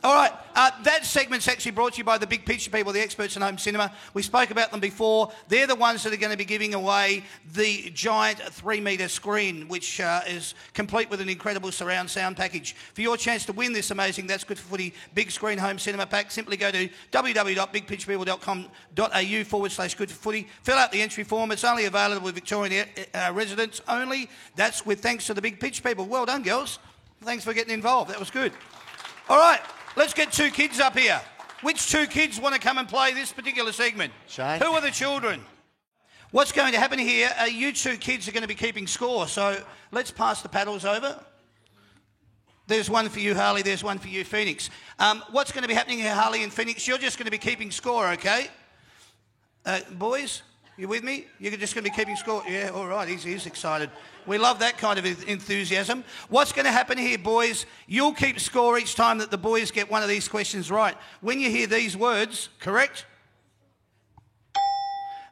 All right, that segment's actually brought to you by the Big Picture people, the experts in home cinema. We spoke about them before. They're the ones that are going to be giving away the giant 3-metre screen, which is complete with an incredible surround sound package. For your chance to win this amazing That's Good for Footy big screen home cinema pack, simply go to www.bigpicturepeople.com.au/good for footy. Fill out the entry form. It's only available with Victorian residents only. That's with thanks to the Big Picture people. Well done, girls. Thanks for getting involved. That was good. All right. Let's get 2 kids up here. Which 2 kids want to come and play this particular segment? Shane. Who are the children? What's going to happen here, you 2 kids are going to be keeping score, so let's pass the paddles over. There's one for you, Harley. There's one for you, Phoenix. What's going to be happening here, Harley and Phoenix? You're just going to be keeping score, okay? Boys, you with me? You're just going to be keeping score? Yeah, all right. He's excited. We love that kind of enthusiasm. What's going to happen here, boys? You'll keep score each time that the boys get one of these questions right. When you hear these words, correct?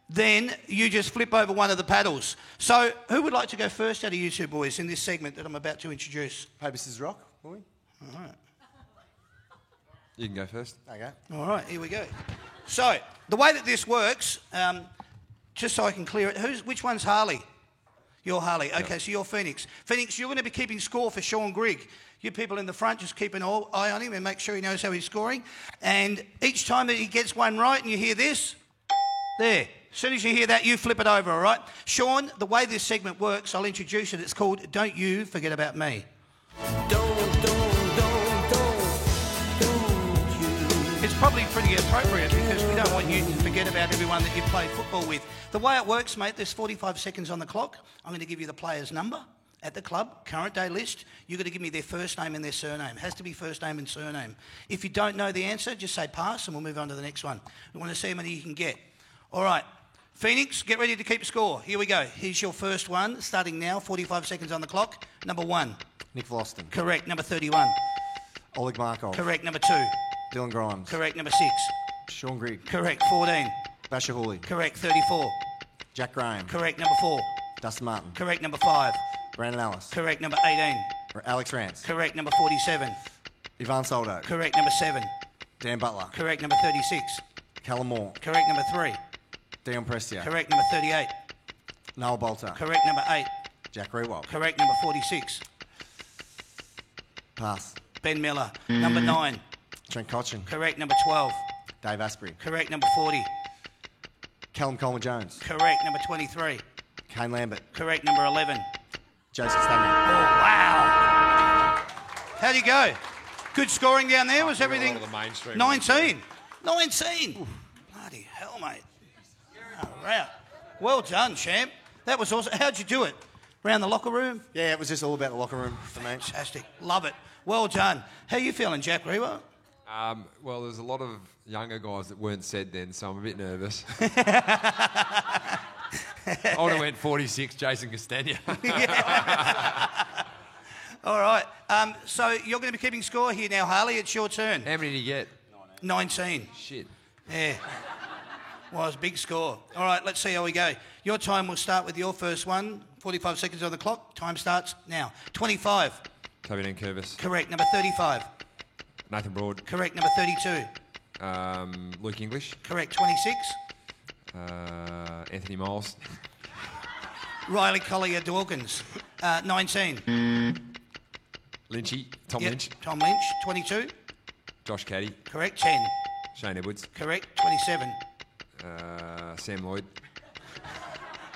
Then you just flip over one of the paddles. So who would like to go first out of you 2 boys in this segment that I'm about to introduce? Paper, scissors, rock, boy. All right. You can go first. Okay. All right, here we go. So the way that this works, just so I can clear it, which one's Harley? You're Harley. Okay, so you're Phoenix. Phoenix, you're going to be keeping score for Sean Grigg. You people in the front, just keep an eye on him and make sure he knows how he's scoring. And each time that he gets one right and you hear this, there. As soon as you hear that, you flip it over, all right? Sean, the way this segment works, I'll introduce it. It's called Don't You Forget About Me. It's probably pretty appropriate because we don't want you to forget about everyone that you play football with. The way it works, mate, there's 45 seconds on the clock. I'm going to give you the player's number at the club, current day list. You've got to give me their first name and their surname. It has to be first name and surname. If you don't know the answer, just say pass and we'll move on to the next one. We want to see how many you can get. All right. Phoenix, get ready to keep score. Here we go. Here's your first one, starting now, 45 seconds on the clock. Number 1. Nick Vlosten. Correct. Number 31. Oleg Markov. Correct. Number 2. Dylan Grimes. Correct. Number 6. Sean Grigg. Correct. 14. Basher Hooley. Correct. 34. Jack Graham. Correct. Number 4. Dustin Martin. Correct. Number 5. Brandon Ellis. Correct. Number 18. Alex Rance. Correct. Number 47. Ivan Soldo. Correct. Number 7. Dan Butler. Correct. Number 36. Callum Moore. Correct. Number 3. Dion Prestia. Correct. Number 38. Noel Bolter. Correct. Number 8. Jack Rewald. Correct. Number 46. Pass. Ben Miller. Number 9. Trent Cotchin. Correct. Number 12. Dave Asprey. Correct. Number 40. Callum Coleman-Jones. Correct. Number 23. Kane Lambert. Correct. Number 11. Jason Stanley. Oh, wow. How'd you go? Good scoring down there? Was everything... A lot of the mainstream 19. 19. Bloody hell, mate. Oh, wow. Well done, champ. That was awesome. How'd you do it? Around the locker room? Yeah, it was just all about the locker room for me. Fantastic. Love it. Well done. How you feeling, Jack Rewa? Well, there's a lot of younger guys that weren't said then, so I'm a bit nervous. I would have went 46, Jason Castagna. All right. So you're going to be keeping score here now, Harley. It's your turn. How many did you get? 19. Shit. Yeah. Well, it's a big score. All right, let's see how we go. Your time will start with your first one. 45 seconds on the clock. Time starts now. 25. Toby Nankervis. Correct. Number 35. Nathan Broad. Correct. Number 32. Luke English. Correct. 26. Anthony Miles. Riley Collier Dawkins. 19. Lynchy. Tom Yep, Lynch. Tom Lynch. 22. Josh Caddy. Correct. 10. Shane Edwards. Correct. 27. Sam Lloyd.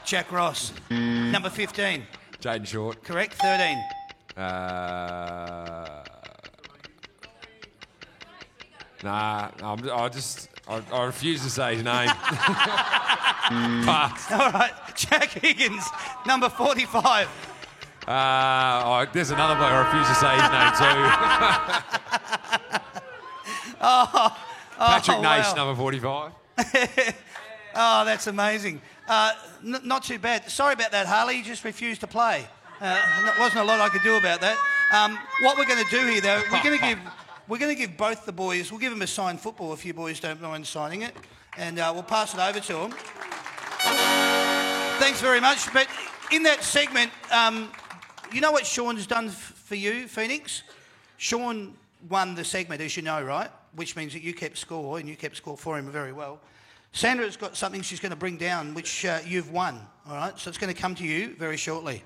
Jack Ross. Number 15. Jaden Short. Correct. 13. Nah, I refuse to say his name. Pass. All right. Jack Higgins. Number 45. There's another bloke I refuse to say his name too. Patrick Nash, wow. number 45. Oh, that's amazing. Not too bad. Sorry about that, Harley. You just refused to play. There wasn't a lot I could do about that. What we're going to do here, though, we're going to give both the boys. We'll give them a signed football if you boys don't mind signing it, and we'll pass it over to them. Thanks very much. But in that segment, you know what Sean's done for you, Phoenix? Sean won the segment, as you know, right? Which means that you kept score, and you kept score for him very well. Sandra's got something she's going to bring down, which you've won, all right? So it's going to come to you very shortly.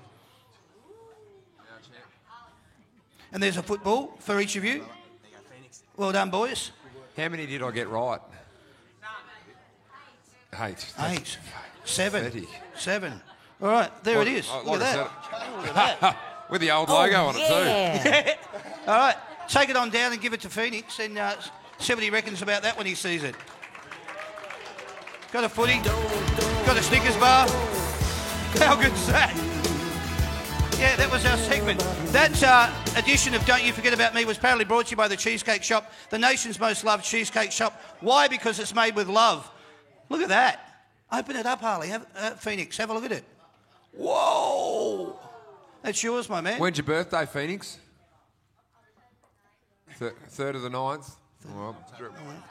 And there's a football for each of you. Well done, boys. How many did I get right? 8. 8. 7. Pathetic. 7. All right, there it is. Look at that. Look at that. With the old logo on it too. All right, take it on down and give it to Phoenix and see what he reckons about that when he sees it. Got a footy, got a Snickers bar. How good's that? Yeah, that was our segment. That edition of Don't You Forget About Me was proudly brought to you by the Cheesecake Shop, the nation's most loved cheesecake shop. Why? Because it's made with love. Look at that. Open it up, Harley. Phoenix, have a look at it. Whoa! That's yours, my man. When's your birthday, Phoenix? 3rd of the 9th?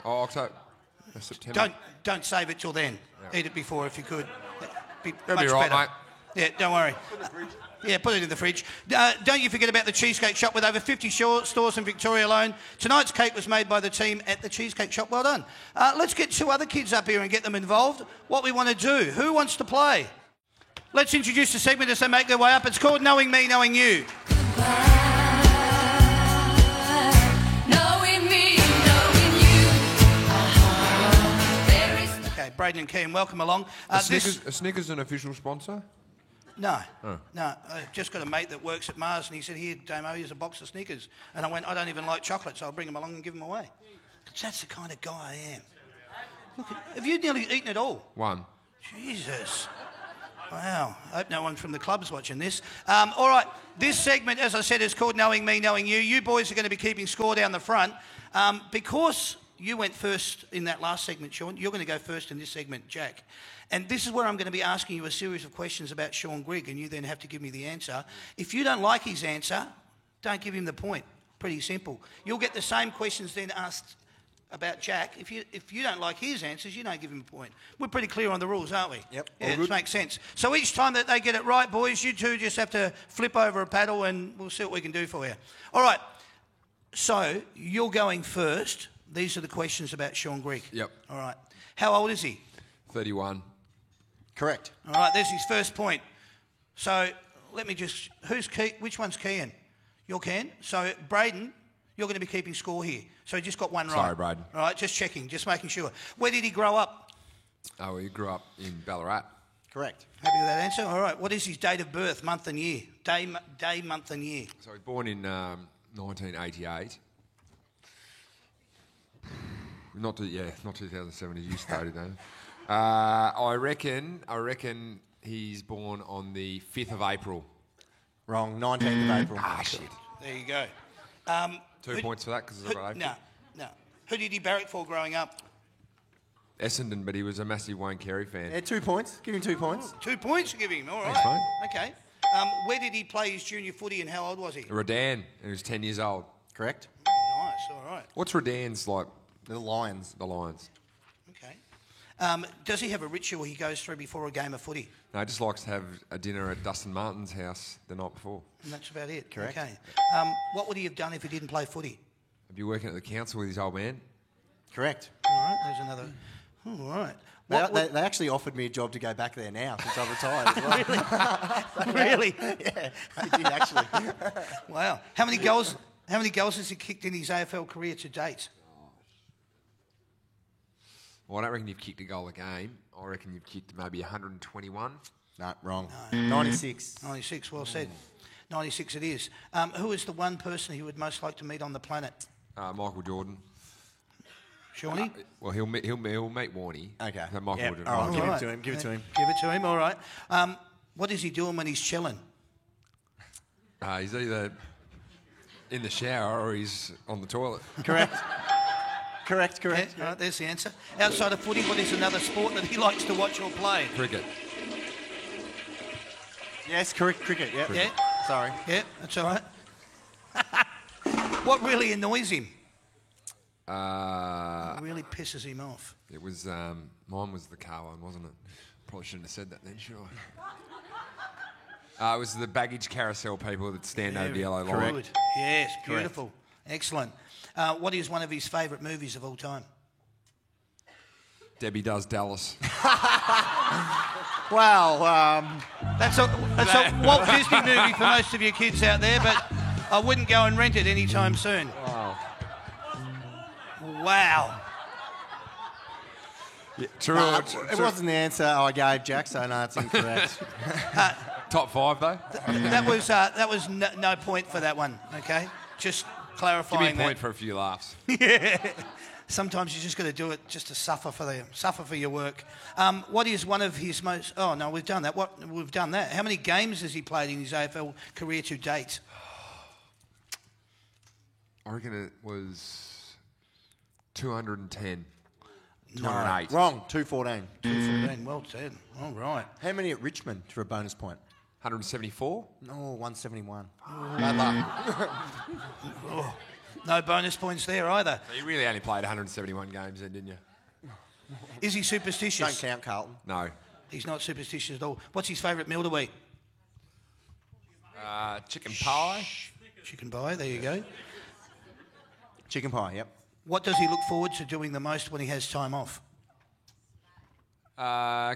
October. September. Don't save it till then. Yeah. Eat it before if you could. That'd be right, mate. Yeah, don't worry. Yeah, put it in the fridge. Don't you forget about the Cheesecake Shop with over 50 stores in Victoria alone. Tonight's cake was made by the team at the Cheesecake Shop. Well done. Let's get 2 other kids up here and get them involved. What we want to do. Who wants to play? Let's introduce the segment as they make their way up. It's called Knowing Me, Knowing You. Okay, Braden and Kean, welcome along. Snickers an official sponsor? No, no. I just got a mate that works at Mars and he said, here, Damo, here's a box of Snickers. And I went, I don't even like chocolate, so I'll bring them along and give them away. Because that's the kind of guy I am. Look, have you nearly eaten it all? 1. Jesus. Wow. I hope no one from the club's watching this. All right, this segment, as I said, is called Knowing Me, Knowing You. You boys are going to be keeping score down the front. Because you went first in that last segment, Sean, you're going to go first in this segment, Jack. And this is where I'm going to be asking you a series of questions about Sean Grigg, and you then have to give me the answer. If you don't like his answer, don't give him the point. Pretty simple. You'll get the same questions then asked about Jack. If you don't like his answers, you don't give him a point. We're pretty clear on the rules, aren't we? Yep. Yeah, it makes sense. So each time that they get it right, boys, you two just have to flip over a paddle and we'll see what we can do for you. All right. So you're going first. These are the questions about Sean Grigg. Yep. All right. How old is he? 31. Correct. All right, there's his first point. So let me just... Which one's Kean? You're Kean. So, Braden, you're going to be keeping score here. So he just got one right. Sorry, Braden. All right, just checking, just making sure. Where did he grow up? Oh, he grew up in Ballarat. Correct. Happy with that answer? All right. What is his date of birth, month and year? Day, month and year. So he was born in 1988. Not 2007 as you stated, though. I reckon he's born on the 5th of April. Wrong. 19th of April. Ah, shit. There you go. 2 points for that because it's about April. No. Who did he barrack for growing up? Essendon, but he was a massive Wayne Carey fan. Yeah, 2 points. Give him 2 points. 2 points to give him. All right. Thanks, mate. Okay. Where did he play his junior footy and how old was he? Redan, he was 10 years old. Correct. Nice. All right. What's Redan's like? The Lions. The Lions. Okay. Does he have a ritual he goes through before a game of footy? No, he just likes to have a dinner at Dustin Martin's house the night before. And that's about it. Correct. Okay. What would he have done if he didn't play footy? He'd be working at the council with his old man. Correct. All right. There's another. All right. They actually offered me a job to go back there now since I've retired as well. Really? Yeah, they did actually. Wow. How many goals has he kicked in his AFL career to date? Well, I don't reckon you've kicked a goal a game. I reckon you've kicked maybe 121. No, wrong. 96. 96, well said. 96 it is. Who is the one person he would most like to meet on the planet? Michael Jordan. Shawnee? Well, he'll meet Warnie. Okay. So Michael Yep. Jordan. All right, All give right. it to him. Give it to him. Give it to him, all right. What is he doing when he's chilling? He's either in the shower or he's on the toilet. Correct. Correct. Yeah, all right, there's the answer. Outside of footy, what is another sport that he likes to watch or play? Cricket. Yes, correct. Cricket. Yep. Yeah? Sorry. Yeah, that's all right. What really annoys him? What really pisses him off? It was mine was the car one, wasn't it? Probably shouldn't have said that then, should I? It was the baggage carousel people that stand over the yellow line. Good. Yes, beautiful. Excellent. What is one of his favourite movies of all time? Debbie Does Dallas. Wow. That's a Walt Disney movie for most of your kids out there, but I wouldn't go and rent it anytime soon. Wow. Yeah, true. No, it wasn't the answer I gave Jack, so no, it's incorrect. Top 5 though. That was no point for that one. Okay, just Give clarifying me a that. point for a few laughs. Sometimes you just got to do it just to suffer for your work. What is one of his most? Oh no, we've done that. We've done that. How many games has he played in his AFL career to date? I reckon it was 210. No. 208. Wrong. 214. 214. Well said. All right. How many at Richmond for a bonus point? 174. No, 171. Bad luck. No bonus points there either. So you really only played 171 games then, didn't you? Is he Don't superstitious? count, Carlton. No. He's not superstitious at all. What's his favourite meal to eat? Chicken pie. Chicken pie. There you go. Chicken pie, yep. What does he look forward to doing the most when he has time off? Going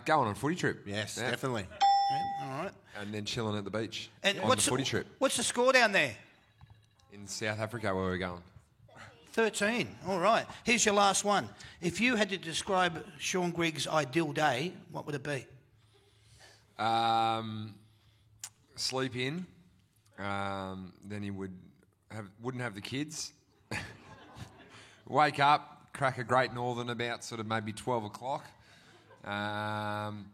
on a footy trip. Yes, Yeah. definitely. Yeah, all right. And then chilling at the beach And on the footy trip What's the score down there? in South Africa where we're going. 13. All right. Here's your last one. If you had to describe Sean Grigg's ideal day, what would it be? Sleep in. Then he wouldn't have the kids. Wake up, crack a Great Northern about sort of maybe 12 o'clock. And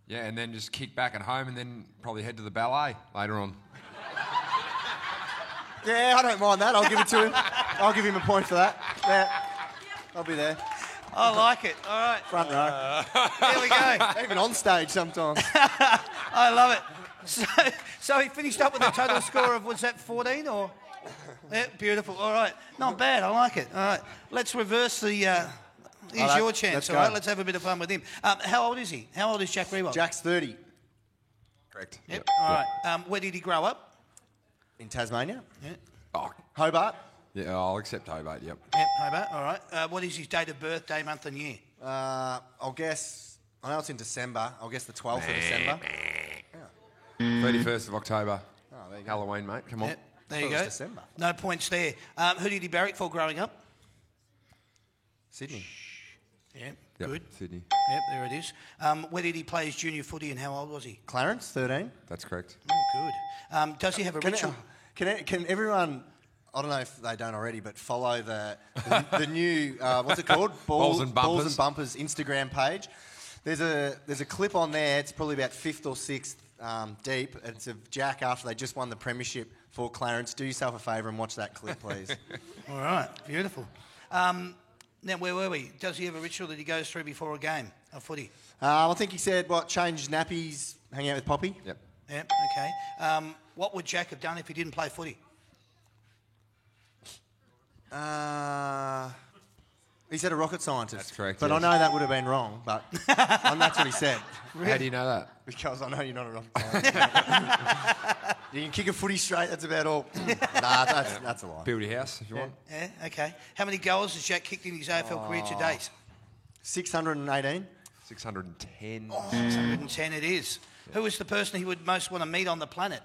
then just kick back at home and then probably head to the ballet later on. Yeah, I don't mind that. I'll give it to him. I'll give him a point for that. Yeah. I'll be there. I like it. All right. Front row. Here we go. Even on stage sometimes. I love it. So he finished up with a total score of, was that 14 or? Yeah, beautiful. All right. Not bad. I like it. All right. Let's reverse the... Here's right, your chance, let's all right? go. Let's have a bit of fun with him. How old is he? How old is Jack Rewell? Jack's 30 Correct. Yep. All right. Where did he grow up? in Tasmania. Yeah. Oh, Hobart. yeah, I'll accept Hobart, yep. Yep, Hobart. All right. What is his date of birth, day, month and year? I'll guess, I know it's in December. I'll guess the 12th of December. 31st of October. Oh, there you go. Halloween, mate. Come on. Yep. There you Thought it go. was December. No points there. Who did he barrack for growing up? Sydney. Yeah, Yep, Good. Sydney. Yep, there it is. Where did he play his junior footy and how old was he? Clarence, 13. That's correct. Oh, good. Does he have a ritual? Can everyone, I don't know if they don't already, but follow the new, what's it called? Balls and Bumpers Instagram page. There's a clip on there, it's probably about 5th or 6th deep. It's of Jack after they just won the premiership for Clarence. Do yourself a favour and watch that clip, please. All right, beautiful. Now, where were we? Does he have a ritual that he goes through before a game of footy? I think he said, change nappies, hang out with Poppy. Yep. Yep, okay. What would Jack have done if he didn't play footy? He said a rocket scientist. That's correct, But yes. I know that would have been wrong, but that's what he said. How do you know that? Because I know you're not a rocket scientist. You can kick a footy straight, that's about all. Nah, that's a lie. Build your house if you want. Yeah, okay. How many goals has Jack kicked in his AFL career to date? 618. 610. 110 it is. Who is the person he would most want to meet on the planet?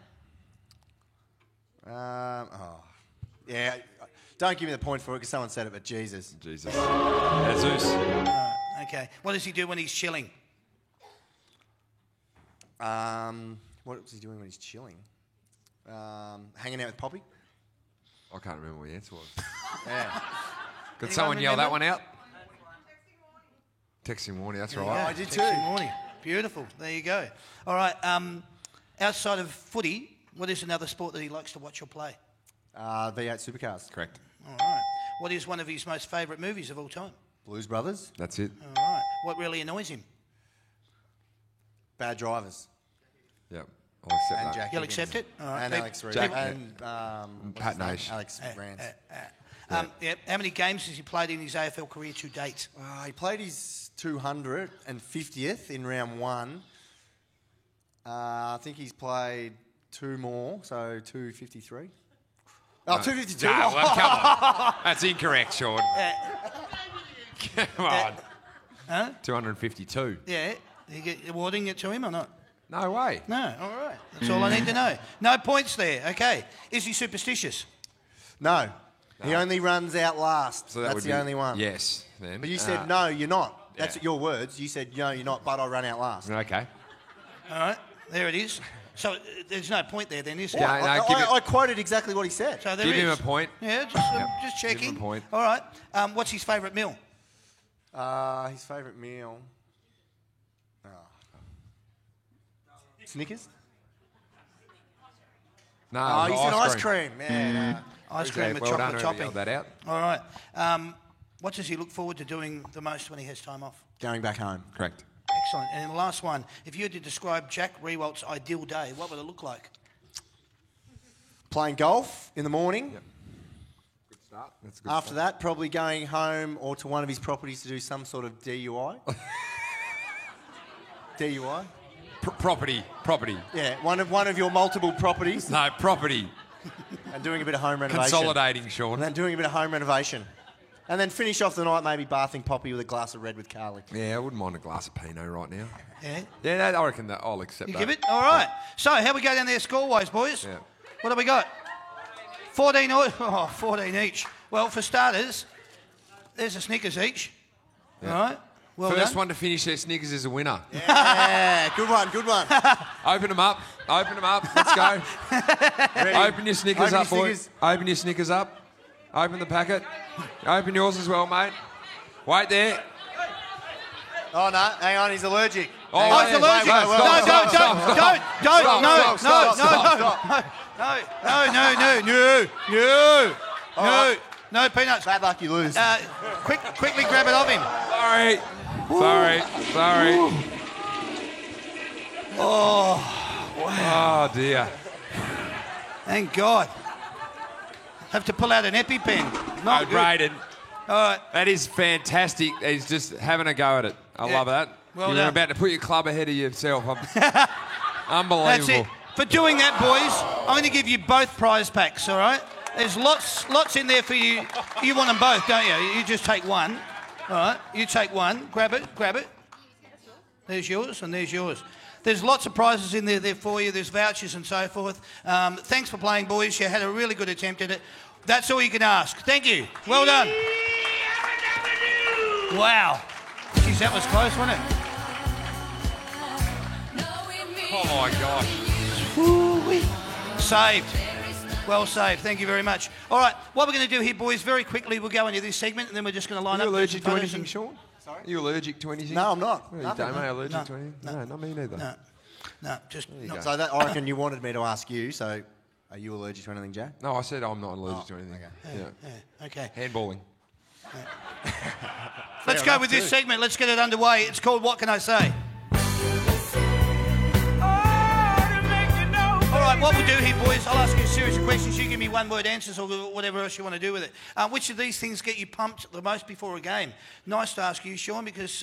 Yeah, don't give me the point for it because someone said it, but Jesus. Jesus. Jesus. Okay. What does he do when he's chilling? What was he doing when he's chilling? Hanging out with Poppy? I can't remember what the answer was. Yeah. Could someone yell that remember? one out? Texting Warnie, that's Yeah, right. I did text too. him morning. Beautiful. There you go. All right. Outside of footy, what is another sport that he likes to watch or play? V8 Supercars. Correct. All right. What is one of his most favourite movies of all time? Blues Brothers. That's it. All right. What really annoys him? Bad Drivers. Yep. I'll accept And that. Jack You'll Higgins. accept it? All right. And They- Alex Reid. Jack- And what's Pat his name? Nash. Alex Rance. Yeah. How many games has he played in his AFL career to date? He played his 250th in round 1. I think he's played 2 more, so 253. Oh, 252. Nah, well, come on. That's incorrect, Sean. Come on. Huh? 252. Yeah. You get awarding it to him or not? No way. No. All right. That's all I need to know. No points there. Okay. Is he superstitious? No. He only runs out last. So that That's would the be, only one. Yes. Then. But you said, no, you're not. That's yeah. your words. You said, no, you're not, but I run out last. Okay. All right. There it is. So there's no point there then, is there? Yeah, no, give it- I quoted exactly what he said. So there Give him is. a point. Yeah, just Give checking. him a point. All right. What's his favourite meal? His favourite meal. Snickers? No, Oh, it he was said ice cream. Yeah. Ice cream with well done, chocolate whoever topping. yelled that out. All right. What does he look forward to doing the most when he has time off? Going back home. Correct. Excellent. And the last one, if you had to describe Jack Riewold's ideal day, what would it look like? Playing golf in the morning. Yep. Good start. That's a good After that, probably going home or to one of his properties to do some sort of DUI. DUI? Property. Yeah, one of your multiple properties No, property. and doing a bit of home renovation. Consolidating, And Sean. then doing a bit of home renovation. And then finish off the night maybe bathing Poppy with a glass of red with Carly. Yeah, I wouldn't mind a glass of Pinot right now. Yeah. Yeah, I reckon that I'll accept You that. give it? All right. So how we go down there score-wise, boys? Yeah. What have we got? 14 each. Well, for starters, there's a Snickers each. Yeah. All right. Well First done. one to finish their Snickers is a winner. Yeah, good one. Open them up. Let's go. Open your Snickers Open up, your boys. Snickers. Open your Snickers up. Open the packet. Open yours as well, mate. Wait there. Oh, no, hang on, he's allergic. Oh, Oh, he's wait, allergic. wait, No, stop, don't. No, Peanuts. Bad luck, you lose. Quickly grab it off him. Sorry. Oh, dear. Thank God. Have to pull out an EpiPen. Not good. Braden. All right. That is fantastic. He's just having a go at it. I Yeah. love that. Well You're done. about to put your club ahead of yourself. Unbelievable. That's it. For doing that, boys, I'm going to give you both prize packs, all right? There's lots in there for you. You want them both, don't you? You just take one. All right, you take one. Grab it. There's yours and there's yours. There's lots of prizes in there for you. There's vouchers and so forth. Thanks for playing, boys. You had a really good attempt at it. That's all you can ask. Thank you. Well done. Wow. She's Jeez, that was close, wasn't it? Oh my gosh. Woo-wee. Saved. Well saved. Thank you very much. All right, what we're going to do here, boys, very quickly, we'll go into this segment and then we're just going to line Are you up. allergic to photos anything, and- Sean? Sorry? Are you allergic to anything? No, I'm not. Are you Nothing, Damo, no. allergic No, to anything? no. No, not me neither. No, just There you not. go. So that, I reckon you wanted me to ask you, so are you allergic to anything, Jack? No, I said I'm not allergic to anything. okay. Yeah. Yeah, okay. Handballing. Let's go enough with this too. segment. Let's get it underway. It's called What Can I Say? All right, what we'll do here, boys, I'll ask you a series of questions. You give me one-word answers or whatever else you want to do with it. Which of these things get you pumped the most before a game? Nice to ask you, Sean, because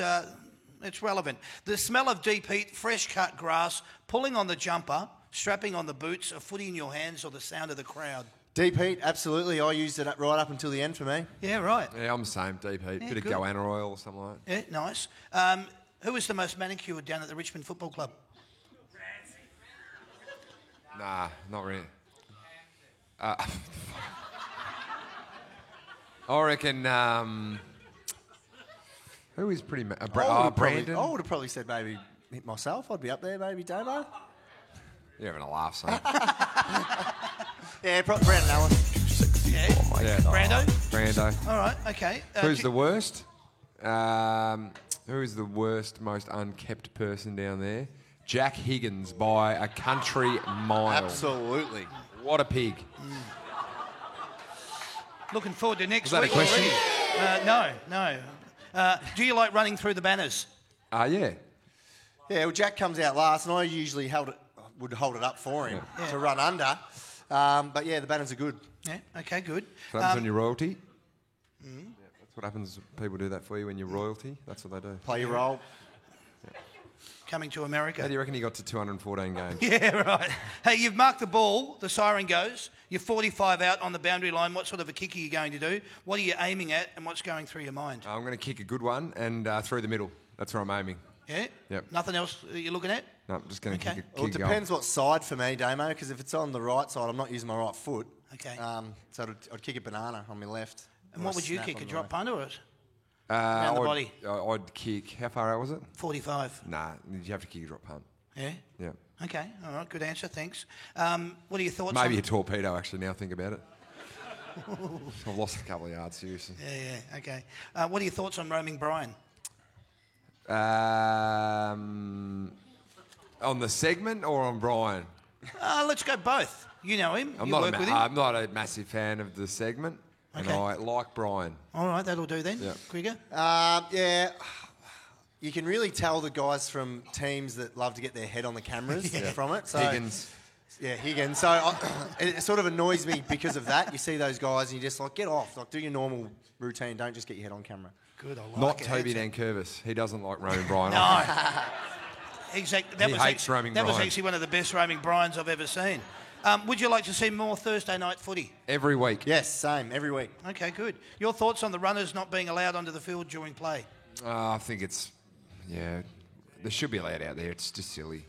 it's relevant. The smell of deep heat, fresh-cut grass, pulling on the jumper, strapping on the boots, a footy in your hands, or the sound of the crowd. Deep heat, absolutely. I used it right up until the end for me. Yeah, right. Yeah, I'm the same. Deep heat. Yeah, Bit of good. goanna oil or something like that. Yeah, nice. Who was the most manicured down at the Richmond Football Club? Nah, not really. I reckon. Who is pretty? Brandon. I would have probably said maybe myself. I'd be up there, maybe Damo. You're having a laugh, son. Yeah, Brandon Allen. Yeah. Yeah. Brando? Brando. All right, okay. Who's the worst? Who is the worst, most unkept person down there? Jack Higgins by a country mile. Absolutely. What a pig. Looking forward to next Was that a week question? already. No. Do you like running through the banners? Yeah. Yeah, well, Jack comes out last, and I usually would hold it up for him to run under. But yeah, the banners are good. Yeah, okay, good. So that happens when you're royalty. Yeah, that's what happens. People do that for you when you're royalty. That's what they do. Play your role. Coming to How America. do you reckon he got to 214 games? Yeah, right. Hey, you've marked the ball, the siren goes, you're 45 out on the boundary line. What sort of a kick are you going to do? What are you aiming at and what's going through your mind? I'm going to kick a good one and through the middle. That's where I'm aiming. Yeah? Yep. Nothing else that you're looking at? No, I'm just going to Okay. kick a Well, it goal. depends what side for me, Damo, because if it's on the right side, I'm not using my right foot. Okay. So I'd kick a banana on my left. And what would you snap kick, on a the drop right. punt or it? Uh, Around the I'd- body. I'd kick. How far out was it? 45. Nah, you have to kick a drop punt. Yeah? Yeah. Okay, all right, good answer, thanks. What are your thoughts Maybe on... a torpedo, actually, now I think about it. I've lost a couple of yards, seriously. Yeah, okay. What are your thoughts on roaming Brian? On the segment or on Brian? Let's go both. You know him. I'm you not, work with him. I'm not a massive fan of the segment, and Okay. I like Brian. All right, that'll do then. Yeah. Krieger? Yeah. You can really tell the guys from teams that love to get their head on the cameras from it. So, Higgins. Yeah, Higgins. So it sort of annoys me because of that. You see those guys and you just like, get off. Like, do your normal routine. Don't just get your head on camera. Good, I like Not it. Toby Nankervis. He doesn't like roaming Brian. No. Exactly. That He was hates actually, roaming That was Brian. actually one of the best roaming Brians I've ever seen. Would you like to see more Thursday night footy? Every week. Yes, same. Every week. Okay, good. Your thoughts on the runners not being allowed onto the field during play? I think it's, they should be allowed out there. It's just silly.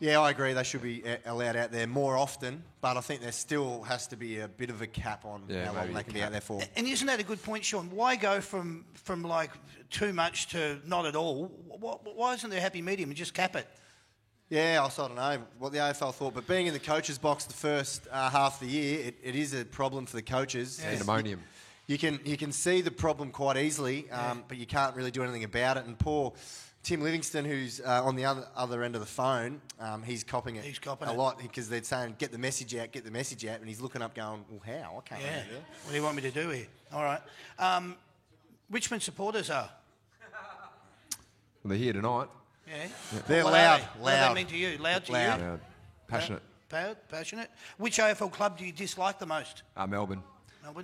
Yeah, I agree. They should be allowed out there more often, but I think there still has to be a bit of a cap on Yeah, how long maybe they a can be cap. out there for. And isn't that a good point, Sean? Why go from like too much to not at all? Why isn't there a happy medium and just cap it? Yeah, I don't know what the AFL thought, but being in the coach's box the first half of the year, it is a problem for the coaches. Pandemonium. You can see the problem quite easily, but you can't really do anything about it. And poor Tim Livingston, who's on the other end of the phone, he's copping it. He's copping a it. lot because they're saying, get the message out, and he's looking up going, well, how? I can't Yeah. do that. What do you want me to do here? All right. Richmond supporters are. Well, they're here tonight. Yeah. They're What loud, are they? What do they loud. mean to you? Loud to Loud. you? Passionate. Proud? Passionate? Which AFL club do you dislike the most? Melbourne.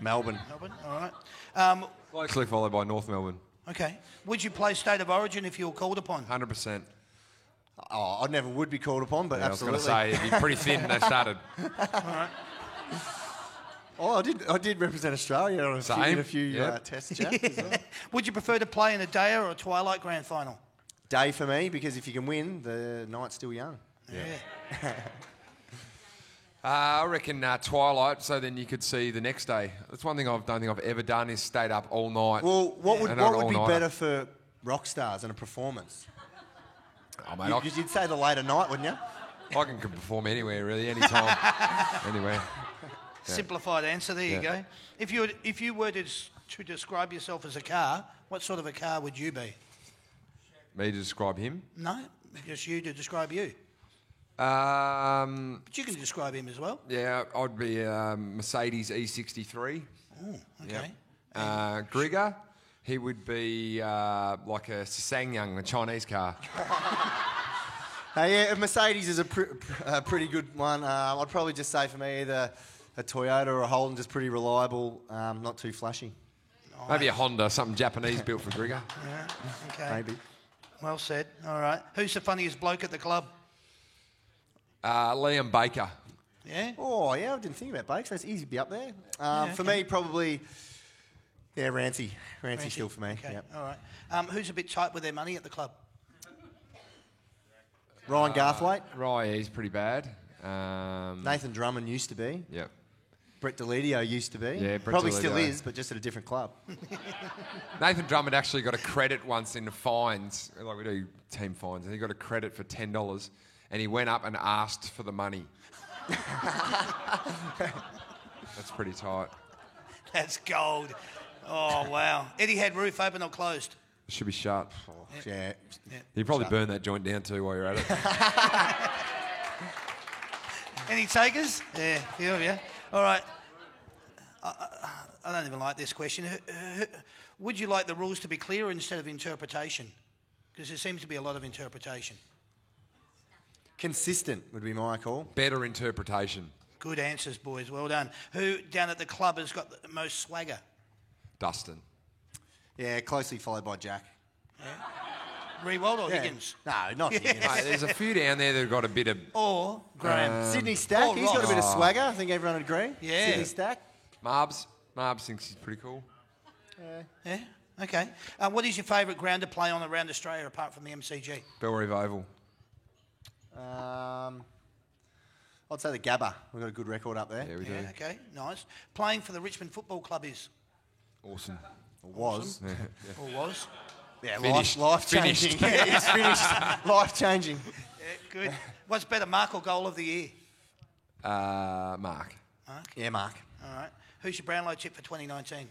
Melbourne. Melbourne, all right. Closely followed by North Melbourne. Okay. Would you play State of Origin if you were called upon? 100%. Oh, I never would be called upon, but Yeah, I was going absolutely. to say, it'd be pretty thin when they started. Oh, I did represent Australia on Same, a few yep. test chats as well. Would you prefer to play in a day or a twilight grand final? Day for me, because if you can win, the night's still young. Yeah. I reckon twilight, so then you could see the next day. That's one thing I don't think I've ever done is stayed up all night. Well, what would And not be all-nighter. better for rock stars and a performance. Oh, mate, You'd say the later night, wouldn't you? I can perform anywhere, really, anytime, anywhere. Simplified answer. There you go. If you were to describe yourself as a car, what sort of a car would you be? Me to describe him? No, just you to describe you. Um, But you can describe him as well. yeah, I'd be a Mercedes E63. Oh, okay. Grigor, he would be like a SsangYong, a Chinese car. Yeah, Mercedes is a pretty good one. I'd probably just say for me either a Toyota or a Holden, just pretty reliable, not too flashy. Maybe a Honda, something Japanese built for Grigor. Yeah, okay. Maybe. Well said. All right. Who's the funniest bloke at the club? Liam Baker. Yeah? Oh, yeah, I didn't think about Bakes. That's easy to be up there. For okay. me, probably, Rancy. Rancy still for me. Okay, Yep. all right. Who's a bit tight with their money at the club? Ryan Garthwaite. Right, he's pretty bad. Nathan Drummond used to be. Yep. Brett Delidio used to be. Yeah, Brett Probably still Delidio. is, but just at a different club. Nathan Drummond actually got a credit once in the fines, like we do team fines, and he got a credit for $10, and he went up and asked for the money. That's pretty tight. That's gold. Oh, wow. Eddie had roof open or closed? Should be shut. Yeah. You probably burn that joint down too while you're at it. Any takers? Yeah, few of you. All right. I don't even like this question. Would you like the rules to be clearer instead of interpretation? Because there seems to be a lot of interpretation. Consistent would be my call. Better interpretation. Good answers, boys. Well done. Who down at the club has got the most swagger? Dustin. Yeah, closely followed by Jack. Rewald or Yeah. Higgins? No, not Higgins. Mate, there's a few down there that have got a bit of... Or Graham. Sydney Stack, oh, he's got a bit of Ross. swagger. I think everyone would agree. Yeah. Sydney Stack. Marbs. Marbs thinks he's pretty cool. Yeah, okay. What is your favourite ground to play on around Australia apart from the MCG? Bellerive Oval. I'd say the Gabba. We've got a good record up there. Yeah, we do. Yeah, okay, nice. Playing for the Richmond Football Club is? Awesome. Or was. Or was? Yeah, Finished. life-changing. Finished. Yeah, it's finished. Life-changing. Yeah, good. What's better, Mark or goal of the year? Mark. Mark? Yeah, Mark. All right. Who's your Brownlow tip for 2019?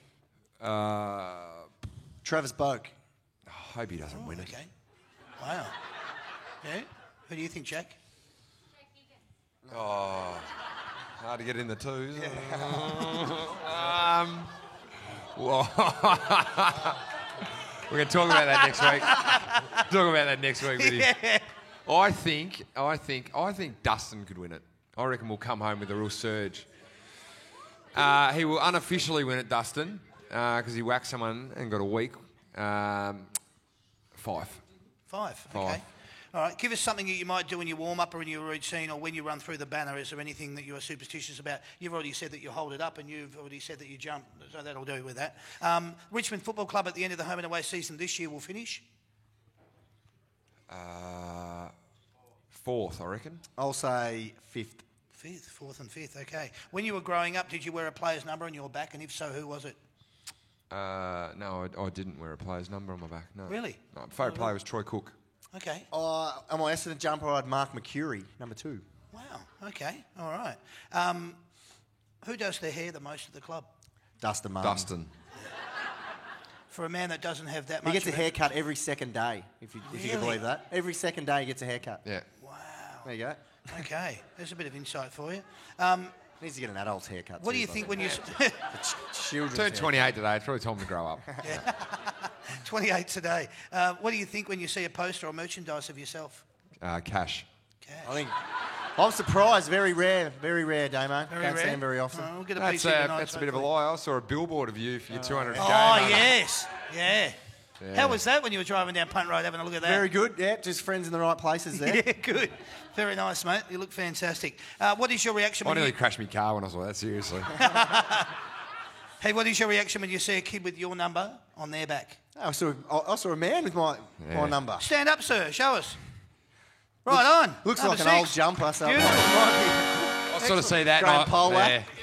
Travis Boak. I hope he doesn't win it. Okay. Wow. Yeah? Who do you think, Jack? Hard to get in the twos. We're going to talk about that next week. Talk about that next week with him. Yeah. I think Dustin could win it. I reckon we'll come home with a real surge. He will unofficially win it, Dustin, because he whacked someone and got a week. Five. Five. Okay. All right. Give us something that you might do in your warm-up or in your routine or when you run through the banner. Is there anything that you are superstitious about? You've already said that you hold it up and you've already said that you jump, so that'll do with that. Richmond Football Club at the end of the home and away season this year will finish? Fourth, I reckon. I'll say fifth. Fifth, fourth and fifth, okay. When you were growing up, did you wear a player's number on your back? And if so, who was it? No, I didn't wear a player's number on my back. No. Really? No, my favourite player was Troy Cook. Okay. On my Essendon jumper, I had Mark McCurry, number 2. Wow, okay, all right. Who does their hair the most at the club? Dustin Martin. Dustin. For a man that doesn't have that He much gets a of it- haircut every second day, if you can Really? believe that. Every second day he gets a haircut. Yeah. Wow, There you go. okay, there's a bit of insight for you. Needs to get an adult's haircut. What do too, you but- think when you... Children's Turned haircut. 28 today. It's probably time to grow up. 28 today. What do you think when you see a poster or merchandise of yourself? Cash. Cash. I think... I'm surprised. Very rare, Damo. Very Don't see rare? him very often. Oh, we'll get a That's, piece of you tonight, that's a bit of a hopefully. lie. I saw a billboard of you for your 200 game. Oh, yes. Yeah. How was that when you were driving down Punt Road having a look at that? Very good. Yeah, just friends in the right places there. Yeah, good. Very nice, mate. You look fantastic. What is your reaction I when nearly you... crashed my car when I saw that, seriously. Hey, what is your reaction when you see a kid with your number on their back? I saw a man with my number. Stand up, sir. Show us. Right on. Looks Number like an old 6. jumper. So Beautiful. I sort of see that. Graham and I- Polwak.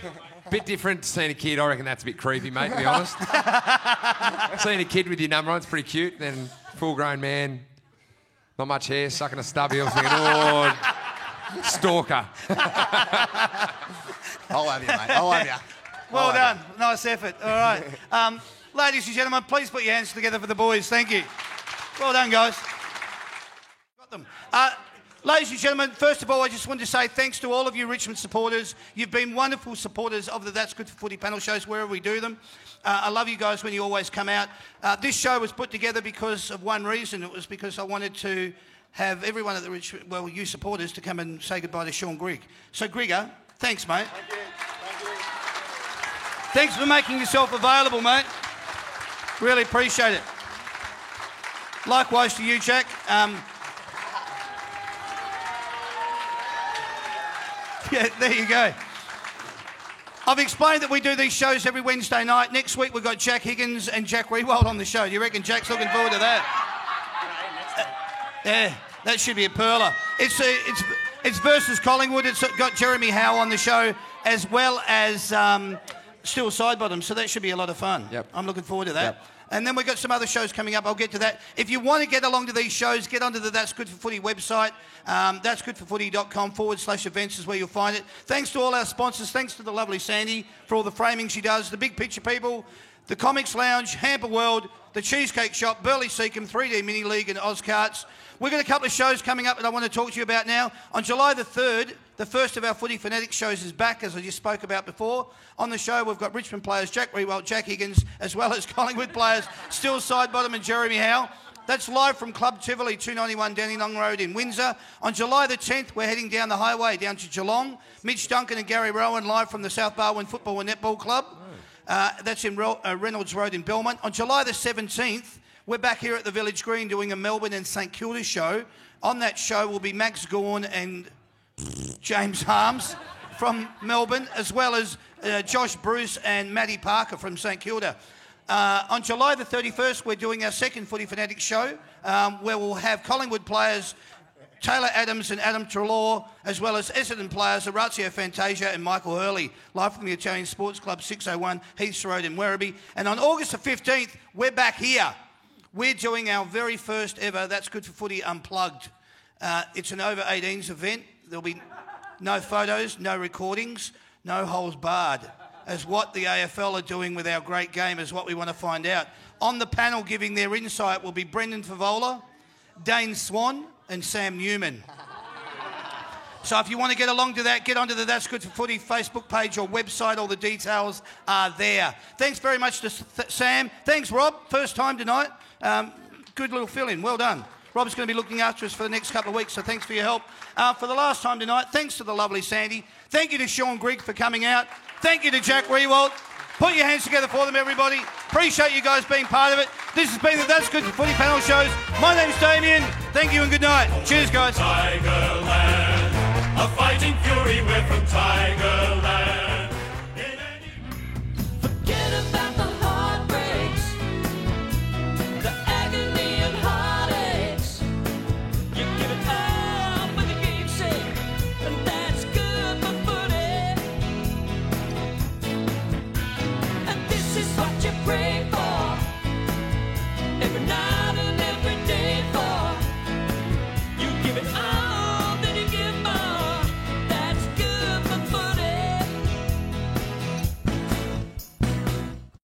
yeah. Bit different seeing a kid. I reckon that's a bit creepy, mate, to be honest. Seeing a kid with your number on, it's pretty cute. Then full-grown man, not much hair, sucking a stubby. I was thinking, oh, stalker. I'll have you, mate. I'll have you. Well done. Nice effort. All right. Ladies and gentlemen, please put your hands together for the boys. Thank you. Well done, guys. Got them. Ladies and gentlemen, first of all, I just wanted to say thanks to all of you Richmond supporters. You've been wonderful supporters of the That's Good for Footy panel shows wherever we do them. I love you guys when you always come out. This show was put together because of one reason. It was because I wanted to have everyone at the Richmond, well, you supporters, to come and say goodbye to Sean Grigg. So, Grigger, thanks, mate. Thank you. Thanks for making yourself available, mate. Really appreciate it. Likewise to you, Jack. Yeah, there you go. I've explained that we do these shows every Wednesday night. Next week we've got Jack Higgins and Jack Riewoldt on the show. Do you reckon Jack's looking forward to that? Yeah, that should be a perler. It's versus Collingwood. It's got Jeremy Howe on the show as well as Still Sidebottom, so that should be a lot of fun. Yep. I'm looking forward to that. Yep. And then we've got some other shows coming up. I'll get to that. If you want to get along to these shows, get onto the That's Good for Footy website. that'sgoodforfooty.com/events is where you'll find it. Thanks to all our sponsors. Thanks to the lovely Sandy for all the framing she does. The Big Picture people, the Comics Lounge, Hamper World, the Cheesecake Shop, Burley Seacombe, 3D Mini League and Ozcarts. We've got a couple of shows coming up that I want to talk to you about now. On July the 3rd, the first of our Footy Fanatics shows is back, as I just spoke about before. On the show, we've got Richmond players Jack Riewoldt, Jack Higgins, as well as Collingwood players Still Sidebottom and Jeremy Howe. That's live from Club Tivoli, 291 Dandenong Road in Windsor. On July the 10th, we're heading down the highway down to Geelong. Mitch Duncan and Gary Rowan live from the South Barwon Football and Netball Club. That's in Reynolds Road in Belmont. On July the 17th, we're back here at the Village Green doing a Melbourne and St Kilda show. On that show will be Max Gawn and James Harms from Melbourne, as well as Josh Bruce and Matty Parker from St Kilda. On July the 31st, we're doing our second Footy Fanatics show, where we'll have Collingwood players Taylor Adams and Adam Treloar, as well as Essendon players Orazio Fantasia and Michael Hurley, live from the Italian Sports Club, 601 Heaths Road in Werribee. And on August the 15th, we're back here. We're doing our very first ever That's Good for Footy Unplugged. It's an over-18s event. There'll be no photos, no recordings, no holes barred. As what the AFL are doing with our great game is what we want to find out. On the panel giving their insight will be Brendan Favola, Dane Swan and Sam Newman. So if you want to get along to that, get onto the That's Good for Footy Facebook page or website. All the details are there. Thanks very much to Sam. Thanks, Rob. First time tonight. Good little fill-in. Well done. Rob's going to be looking after us for the next couple of weeks, so thanks for your help. For the last time tonight, thanks to the lovely Sandy. Thank you to Sean Grigg for coming out. Thank you to Jack Riewoldt. Put your hands together for them, everybody. Appreciate you guys being part of it. This has been the That's Good for Footy panel shows. My name's Damien. Thank you and good night. Cheers, guys. Tigerland, a fighting fury, we're from Tigerland.